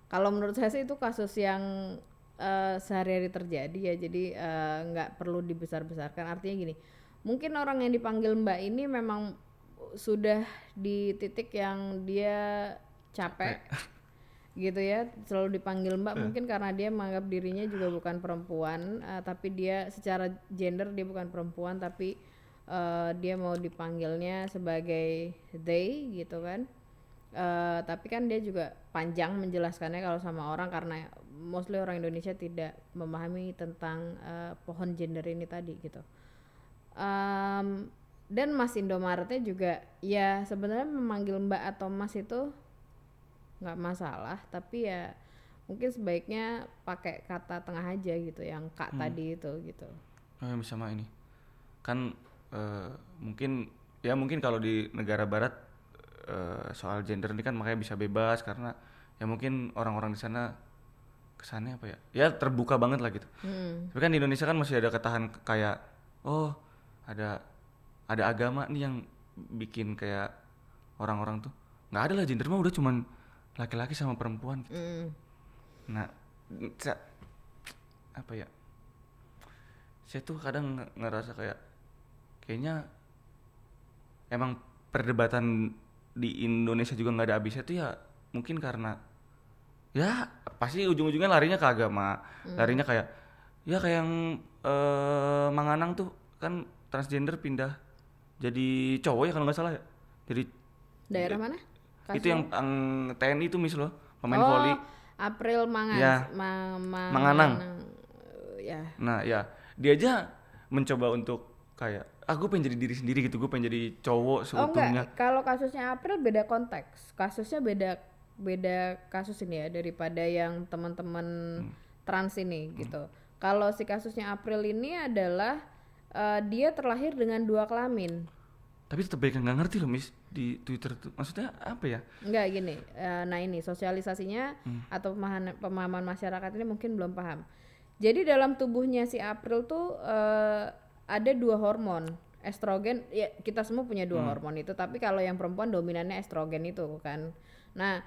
S2: Kalau menurut saya sih itu kasus yang sehari-hari terjadi ya, jadi nggak perlu dibesar-besarkan. Artinya gini, mungkin orang yang dipanggil Mbak ini memang sudah di titik yang dia capek
S1: Capek.
S2: gitu ya, selalu dipanggil Mbak, mungkin karena dia menganggap dirinya juga bukan perempuan, tapi dia secara gender dia bukan perempuan, tapi dia mau dipanggilnya sebagai they gitu kan. Tapi kan dia juga panjang menjelaskannya kalau sama orang, karena mostly orang Indonesia tidak memahami tentang pohon gender ini tadi gitu. Dan Mas Indomaretnya juga ya sebenarnya memanggil Mbak atau Mas itu nggak masalah, tapi ya mungkin sebaiknya pakai kata tengah aja gitu, yang Kak tadi itu gitu.
S1: Bisa mah ini kan mungkin ya mungkin kalau di negara barat soal gender ini kan makanya bisa bebas karena ya mungkin orang-orang di sana kesannya apa ya, ya terbuka banget lah gitu. Tapi kan di Indonesia kan masih ada ketahan kayak oh ada agama nih yang bikin kayak orang-orang tuh nggak ada lah, gender mah udah cuman laki-laki sama perempuan gitu. Nah apa ya, saya tuh kadang ngerasa kayak kayaknya emang perdebatan di Indonesia juga nggak ada habisnya tuh ya, mungkin karena ya pasti ujung-ujungnya larinya ke agama. Larinya kayak ya kayak yang Mang Anang tuh kan transgender pindah jadi cowok ya kalau nggak salah ya, jadi
S2: Daerah mana
S1: itu yang
S2: kasusnya?
S1: TNI itu mis loh, pemain
S2: Oh,
S1: voli
S2: April
S1: ya, Mang Anang.
S2: Manganang ya.
S1: Nah ya dia aja mencoba untuk kayak gue pengen jadi diri sendiri gitu, gue pengen jadi cowok
S2: Oh
S1: seutuhnya.
S2: enggak, kalau kasusnya April beda konteks. Kasusnya beda beda kasus ini ya daripada yang teman-teman trans ini gitu. Kalau si kasusnya April ini adalah dia terlahir dengan dua kelamin.
S1: Tapi tetap banyak yang nggak ngerti loh mis di Twitter tuh, maksudnya apa ya.
S2: Enggak gini. Nah ini sosialisasinya atau pemahaman masyarakat ini mungkin belum paham. Jadi dalam tubuhnya si April tuh ada dua hormon, estrogen. Ya kita semua punya dua hormon itu, tapi kalau yang perempuan dominannya estrogen itu kan. Nah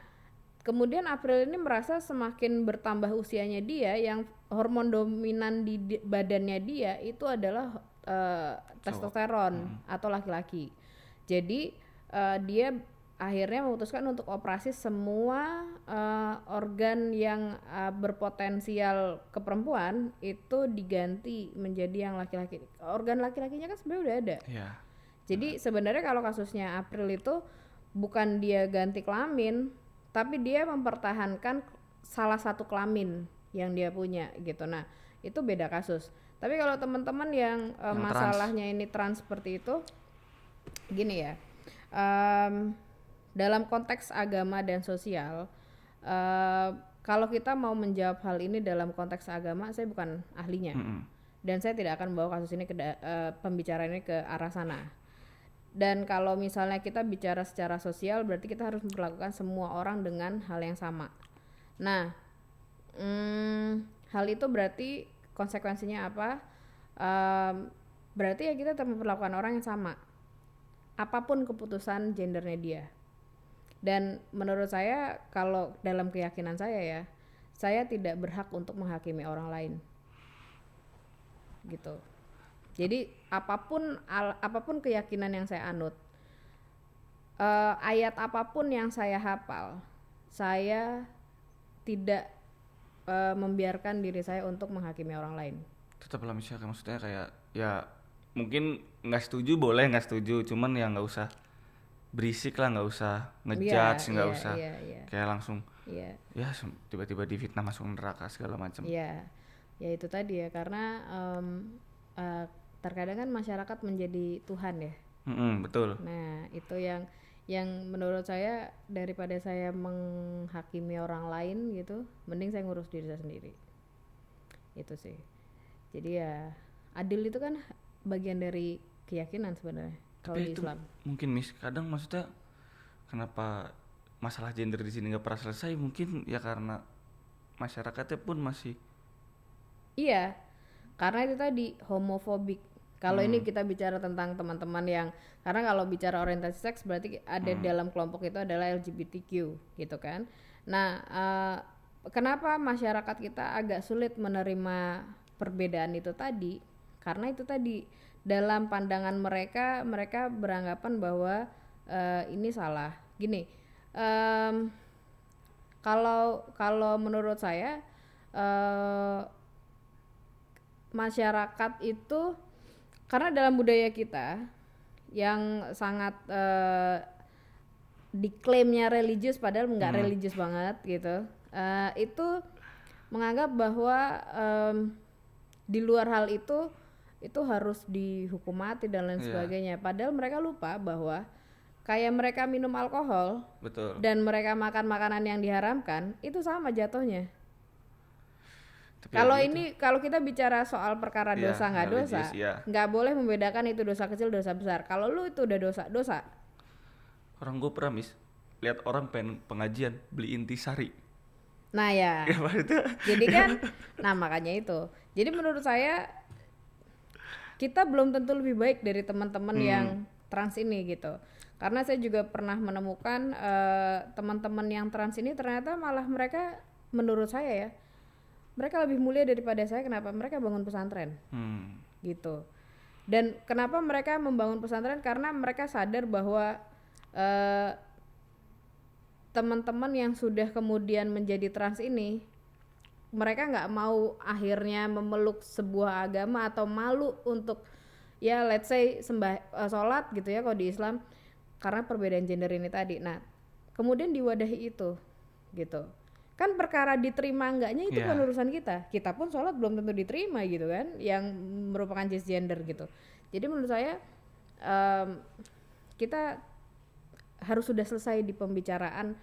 S2: kemudian April ini merasa semakin bertambah usianya dia, yang hormon dominan di badannya dia itu adalah testosteron atau laki-laki. Jadi dia akhirnya memutuskan untuk operasi semua organ yang berpotensial ke perempuan itu diganti menjadi yang laki-laki. Organ laki-lakinya kan sebenarnya udah ada.
S1: Ya
S2: Jadi sebenarnya kalau kasusnya April itu bukan dia ganti kelamin, tapi dia mempertahankan salah satu kelamin yang dia punya gitu. Nah, itu beda kasus. Tapi kalau teman-teman yang
S1: yang trans.
S2: masalahnya ini trans seperti itu, gini ya. em, Dalam konteks agama dan sosial, kalau kita mau menjawab hal ini dalam konteks agama, saya bukan ahlinya. Dan saya tidak akan membawa kasus ini pembicaraan ini ke arah sana. Dan kalau misalnya kita bicara secara sosial, berarti kita harus memperlakukan semua orang dengan hal yang sama. Nah, hal itu berarti konsekuensinya apa? Berarti ya kita tetap memperlakukan orang yang sama, apapun keputusan gendernya dia. Dan menurut saya, kalau dalam keyakinan saya ya, saya tidak berhak untuk menghakimi orang lain, gitu. Jadi apapun keyakinan yang saya anut, ayat apapun yang saya hafal, saya tidak membiarkan diri saya untuk menghakimi orang lain.
S1: Tetap lah misalnya maksudnya kayak ya mungkin nggak setuju boleh nggak setuju, cuman ya nggak usah berisik lah, nggak usah ngejudge, nggak usah
S2: Iya.
S1: kayak langsung
S2: Iya.
S1: ya tiba-tiba difitnah masuk neraka segala macam.
S2: Iya, ya itu tadi ya, karena terkadang kan masyarakat menjadi Tuhan ya.
S1: Betul.
S2: Nah itu yang menurut saya, daripada saya menghakimi orang lain gitu, mending saya ngurus diri saya sendiri. Itu sih. Jadi ya adil itu kan bagian dari keyakinan sebenarnya kalau
S1: Tapi
S2: di
S1: itu
S2: Islam.
S1: mungkin mis kadang maksudnya kenapa masalah gender di sini nggak pernah selesai, mungkin ya karena masyarakatnya pun masih
S2: Iya, karena itu tadi homofobik. Kalau ini kita bicara tentang teman-teman yang, karena kalau bicara orientasi seks berarti ada dalam kelompok itu adalah LGBTQ gitu kan. Nah, kenapa masyarakat kita agak sulit menerima perbedaan itu tadi? Karena itu tadi, dalam pandangan mereka, mereka beranggapan bahwa ini salah. Gini, kalau menurut saya masyarakat itu, karena dalam budaya kita yang sangat diklaimnya religius padahal nggak religius banget gitu, itu menganggap bahwa di luar hal itu harus dihukum mati dan lain sebagainya. Padahal mereka lupa bahwa kayak mereka minum alkohol
S1: Betul.
S2: dan mereka makan makanan yang diharamkan, itu sama jatuhnya.
S1: Tapi
S2: Kalau
S1: ya gitu.
S2: ini, kalau kita bicara soal perkara
S1: Iya,
S2: dosa nggak dosa,
S1: religius, iya.
S2: nggak boleh membedakan itu dosa kecil dosa besar. Kalau lu itu udah dosa.
S1: Orang gue pernah lihat orang pengen pengajian beli intisari.
S2: Nah ya,
S1: Ya, itu.
S2: jadi kan, nah makanya itu. Jadi menurut saya kita belum tentu lebih baik dari teman-teman yang trans ini gitu. Karena saya juga pernah menemukan teman-teman yang trans ini ternyata malah mereka, menurut saya ya, mereka lebih mulia daripada saya. Kenapa? Mereka bangun pesantren gitu. Dan kenapa mereka membangun pesantren? Karena mereka sadar bahwa teman-teman yang sudah kemudian menjadi trans ini, mereka nggak mau akhirnya memeluk sebuah agama atau malu untuk, ya let's say sholat gitu ya kalau di Islam, karena perbedaan gender ini tadi. Nah kemudian diwadahi itu gitu kan, perkara diterima enggaknya itu bukan urusan kita pun sholat belum tentu diterima gitu kan, yang merupakan cisgender gitu. Jadi menurut saya kita harus sudah selesai di pembicaraan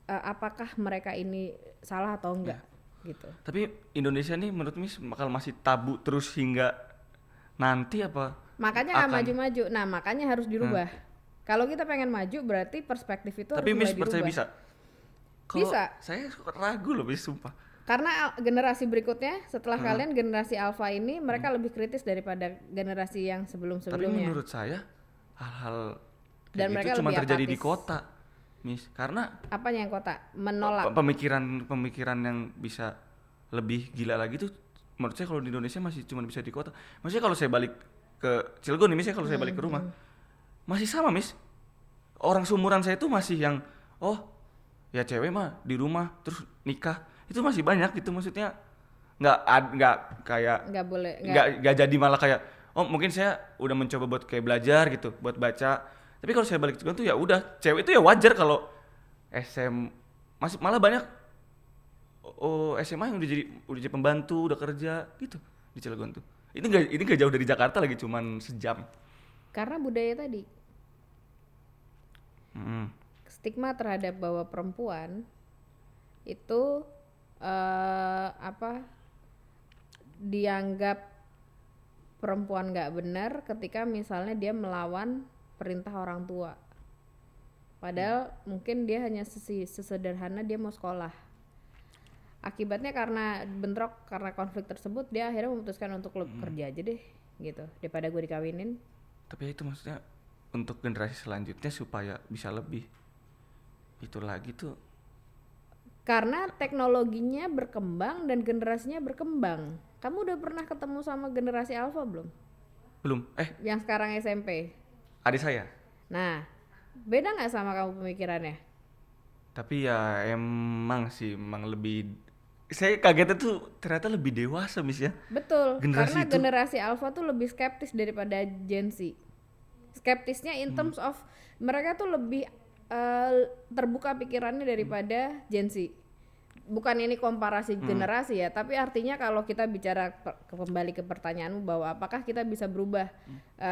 S2: apakah mereka ini salah atau enggak gitu.
S1: Tapi Indonesia nih menurut Miss bakal masih tabu terus hingga nanti apa?
S2: Makanya nggak maju-maju. Nah makanya harus dirubah. Kalau kita pengen maju berarti perspektif itu
S1: Tapi
S2: harus
S1: Miss
S2: mulai dirubah.
S1: percaya bisa? Kalau
S2: Bisa.
S1: saya ragu loh Miss, sumpah.
S2: Karena generasi berikutnya setelah kalian, generasi alpha ini, mereka lebih kritis daripada generasi yang
S1: Tapi
S2: sebelum-sebelumnya.
S1: menurut saya hal-hal
S2: Dan
S1: kayak
S2: mereka
S1: gitu cuma
S2: lebih
S1: terjadi di
S2: apatis.
S1: kota, Miss. Karena
S2: Apanya yang kota menolak?
S1: pemikiran yang bisa lebih gila lagi tuh menurut saya kalau di Indonesia masih cuma bisa di kota. Maksudnya kalau saya balik ke Cilegon nih, misalnya kalau saya balik ke rumah masih sama, Miss. Orang seumuran saya tuh masih yang ya cewek mah di rumah terus nikah, itu masih banyak gitu. Maksudnya nggak kayak
S2: Nggak boleh.
S1: nggak jadi malah kayak mungkin saya udah mencoba buat kayak belajar gitu, buat baca. Tapi kalau saya balik Cilegon tuh ya udah, cewek itu ya wajar kalau masih malah banyak SMA yang udah jadi pembantu, udah kerja gitu di Cilegon tuh. Ini nggak jauh dari Jakarta lagi, cuman sejam.
S2: Karena budaya tadi, stigma terhadap bahwa perempuan itu dianggap perempuan nggak benar ketika misalnya dia melawan perintah orang tua. Padahal mungkin dia hanya sesederhana dia mau sekolah. Akibatnya karena bentrok, karena konflik tersebut, dia akhirnya memutuskan untuk kerja aja deh gitu, daripada gue dikawinin.
S1: Tapi itu maksudnya untuk generasi selanjutnya supaya bisa lebih itu lagi tuh.
S2: Karena teknologinya berkembang dan generasinya berkembang. Kamu udah pernah ketemu sama generasi alpha belum?
S1: Belum.
S2: Yang sekarang SMP.
S1: Adik saya.
S2: Nah, beda nggak sama kamu pemikirannya?
S1: Tapi ya emang lebih, saya kagetnya tuh ternyata lebih dewasa, Miss ya.
S2: Betul,
S1: Generasi
S2: karena
S1: itu.
S2: generasi alpha tuh lebih skeptis daripada Gen Z. Skeptisnya in terms of mereka tuh lebih terbuka pikirannya daripada Gen Z. Bukan ini komparasi generasi ya, tapi artinya kalau kita bicara kembali ke pertanyaanmu bahwa apakah kita bisa berubah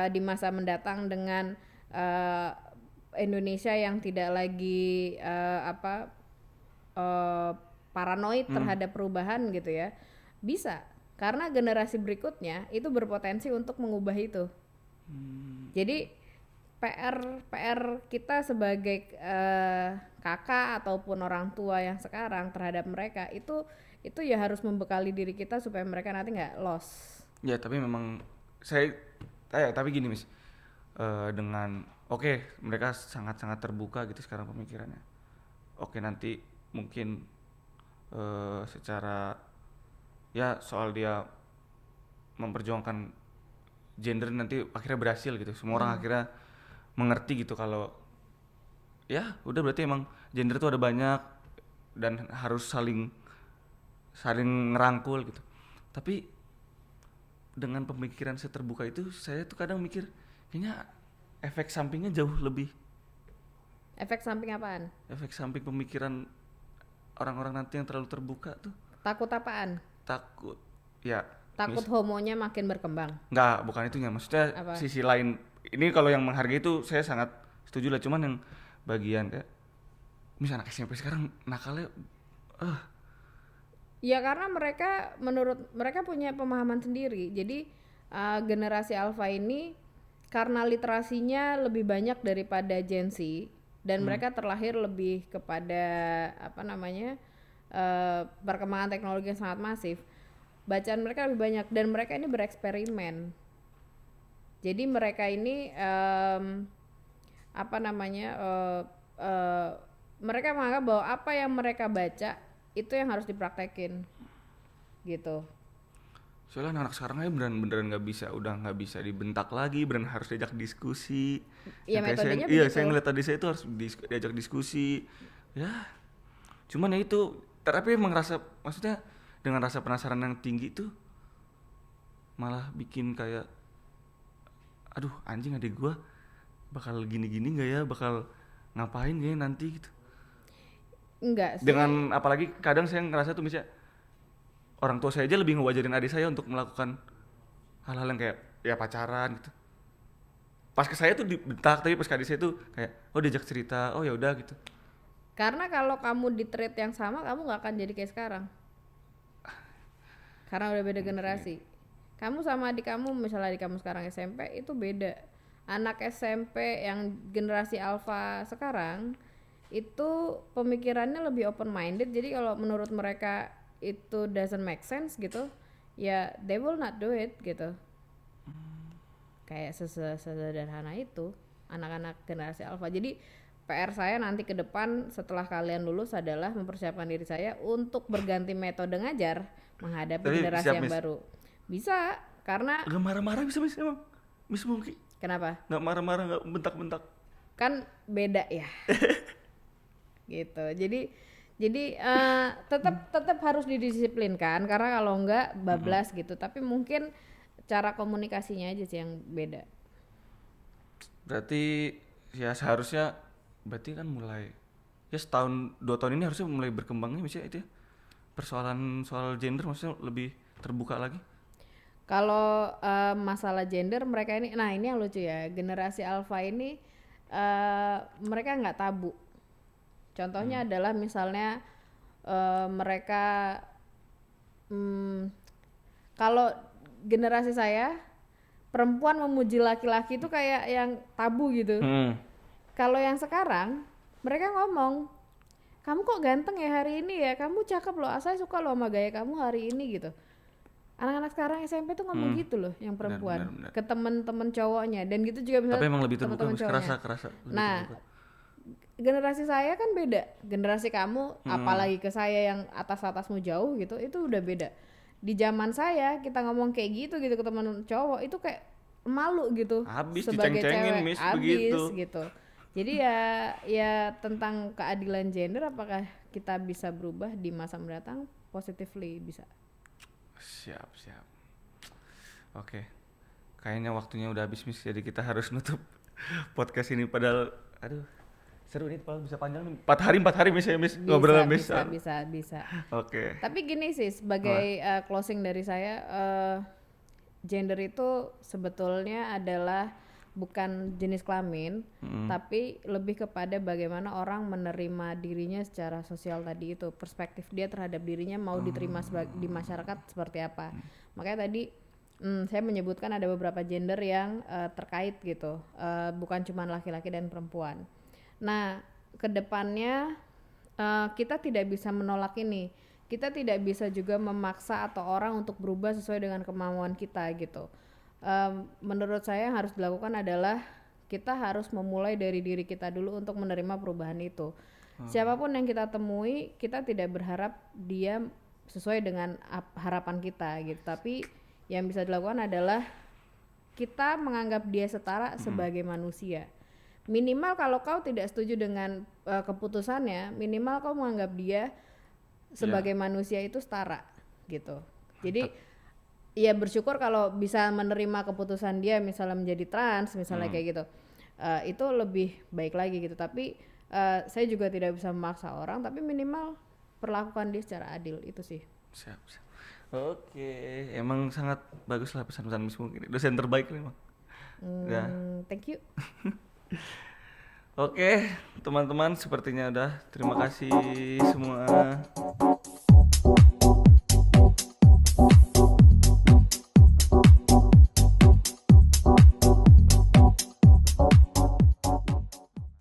S2: di masa mendatang dengan Indonesia yang tidak lagi paranoid terhadap perubahan gitu ya, bisa, karena generasi berikutnya itu berpotensi untuk mengubah itu. Jadi PR kita sebagai kakak ataupun orang tua yang sekarang terhadap mereka itu ya harus membekali diri kita supaya mereka nanti nggak lost.
S1: Ya tapi memang saya tapi gini Miss. Dengan mereka sangat-sangat terbuka gitu sekarang pemikirannya. Oke, nanti mungkin secara ya soal dia memperjuangkan gender nanti akhirnya berhasil gitu. Semua orang akhirnya mengerti gitu kalau ya udah berarti emang gender tuh ada banyak dan harus saling ngerangkul gitu. Tapi dengan pemikiran seterbuka itu saya tuh kadang mikir kayaknya efek sampingnya jauh lebih.
S2: Efek samping apaan?
S1: Efek samping pemikiran orang-orang nanti yang terlalu terbuka tuh
S2: Takut apaan?
S1: takut ya
S2: Takut homonya makin berkembang.
S1: nggak, bukan itunya, maksudnya
S2: Apa?
S1: sisi lain. Ini kalau yang menghargai itu saya sangat setuju lah, cuman yang bagian kayak misalnya anak SMP sekarang nakalnya
S2: Ya karena menurut mereka punya pemahaman sendiri. Jadi generasi alpha ini karena literasinya lebih banyak daripada Gen Z dan mereka terlahir lebih kepada perkembangan teknologi yang sangat masif. Bacaan mereka lebih banyak dan mereka ini bereksperimen. Jadi mereka ini mereka menganggap bahwa apa yang mereka baca itu yang harus dipraktekin gitu.
S1: soalnya anak sekarang aja beneran nggak bisa dibentak lagi, beneran harus diajak diskusi.
S2: Iya,
S1: Yang kayak
S2: metodenya
S1: iya
S2: begitu.
S1: saya ngeliat tadi saya itu harus diajak diskusi ya. Cuman ya itu tapi emang maksudnya dengan rasa penasaran yang tinggi tuh malah bikin kayak aduh anjing, adik gua bakal gini-gini nggak ya, bakal ngapain ya nanti gitu.
S2: Enggak sih.
S1: Dengan apalagi kadang saya ngerasa tuh misalnya orang tua saya aja lebih ngewajarin adik saya untuk melakukan hal-hal yang kayak ya pacaran gitu. Pas ke saya tuh dibentak, tapi pas ke adik saya tuh kayak diajak cerita, oh ya udah gitu.
S2: Karena kalau kamu di treat yang sama, kamu nggak akan jadi kayak sekarang. Karena udah beda generasi. Kamu sama adik kamu, misalnya adik kamu sekarang SMP, itu beda. Anak SMP yang generasi alpha sekarang, itu pemikirannya lebih open minded. Jadi kalau menurut mereka itu doesn't make sense gitu, ya they will not do it gitu. Kayak sesederhana itu anak-anak generasi alpha. Jadi PR saya nanti ke depan setelah kalian lulus adalah mempersiapkan diri saya untuk berganti metode ngajar menghadapi
S1: Tapi
S2: generasi
S1: siap,
S2: yang
S1: Miss.
S2: baru. Bisa, karena
S1: Gak marah-marah bisa Miss emang? Miss Mungki
S2: kenapa?
S1: gak marah-marah, gak bentak-bentak.
S2: Kan beda ya. Gitu. Jadi tetap harus didisiplinkan karena kalau enggak bablas gitu. Tapi mungkin cara komunikasinya aja sih yang beda.
S1: Berarti ya seharusnya berarti kan mulai ya setahun 2 tahun ini harusnya mulai berkembangnya misalnya itu ya, persoalan soal gender maksudnya lebih terbuka lagi.
S2: Kalau masalah gender mereka ini, nah ini yang lucu ya, generasi alpha ini mereka nggak tabu. Contohnya adalah misalnya mereka kalau generasi saya perempuan memuji laki-laki itu kayak yang tabu gitu. Kalau yang sekarang mereka ngomong, kamu kok ganteng ya hari ini ya, kamu cakep loh, saya suka loh sama gaya kamu hari ini gitu. Anak-anak sekarang SMP tuh ngomong gitu loh, yang perempuan
S1: benar.
S2: ke temen-temen cowoknya, dan gitu juga misalnya
S1: Tapi emang lebih terbuka,
S2: temen-temen
S1: Miss.
S2: cowoknya.
S1: kerasa lebih
S2: Nah,
S1: terbuka.
S2: generasi saya kan beda, generasi kamu apalagi ke saya yang atas-atasmu jauh gitu, itu udah beda. Di zaman saya kita ngomong kayak gitu ke temen cowok itu kayak malu gitu,
S1: Habis
S2: sebagai
S1: diceng-cengin,
S2: cewek
S1: Miss,
S2: abis
S1: begitu.
S2: gitu. Jadi ya tentang keadilan gender, apakah kita bisa berubah di masa mendatang? Positively bisa.
S1: Siap. Oke. Kayaknya waktunya udah habis Miss, jadi kita harus nutup podcast ini padahal aduh seru nih, padahal bisa panjang nih. 4 hari Miss ya Miss ngobrol Miss.
S2: Bisa.
S1: Oke.
S2: Tapi gini sih, sebagai closing dari saya, gender itu sebetulnya adalah bukan jenis kelamin, tapi lebih kepada bagaimana orang menerima dirinya secara sosial tadi itu, perspektif dia terhadap dirinya mau diterima di masyarakat seperti apa. Makanya tadi saya menyebutkan ada beberapa gender yang terkait gitu, bukan cuma laki-laki dan perempuan. Nah, kedepannya kita tidak bisa menolak ini. Kita tidak bisa juga memaksa atau orang untuk berubah sesuai dengan kemauan kita gitu. Menurut saya yang harus dilakukan adalah kita harus memulai dari diri kita dulu untuk menerima perubahan itu. Siapapun yang kita temui, kita tidak berharap dia sesuai dengan harapan kita gitu. Tapi yang bisa dilakukan adalah kita menganggap dia setara sebagai manusia. Minimal kalau kau tidak setuju dengan keputusannya, minimal kau menganggap dia sebagai manusia itu setara gitu. Jadi ya bersyukur kalau bisa menerima keputusan dia misalnya menjadi trans misalnya kayak gitu. Itu lebih baik lagi gitu. Tapi saya juga tidak bisa memaksa orang, tapi minimal perlakukan dia secara adil, itu sih.
S1: Siap, siap. Oke, emang sangat bagus lah pesan-pesan Miss Mungkin. Dosen terbaik memang. Ya.
S2: Thank you.
S1: Oke, teman-teman sepertinya udah. Terima kasih semua.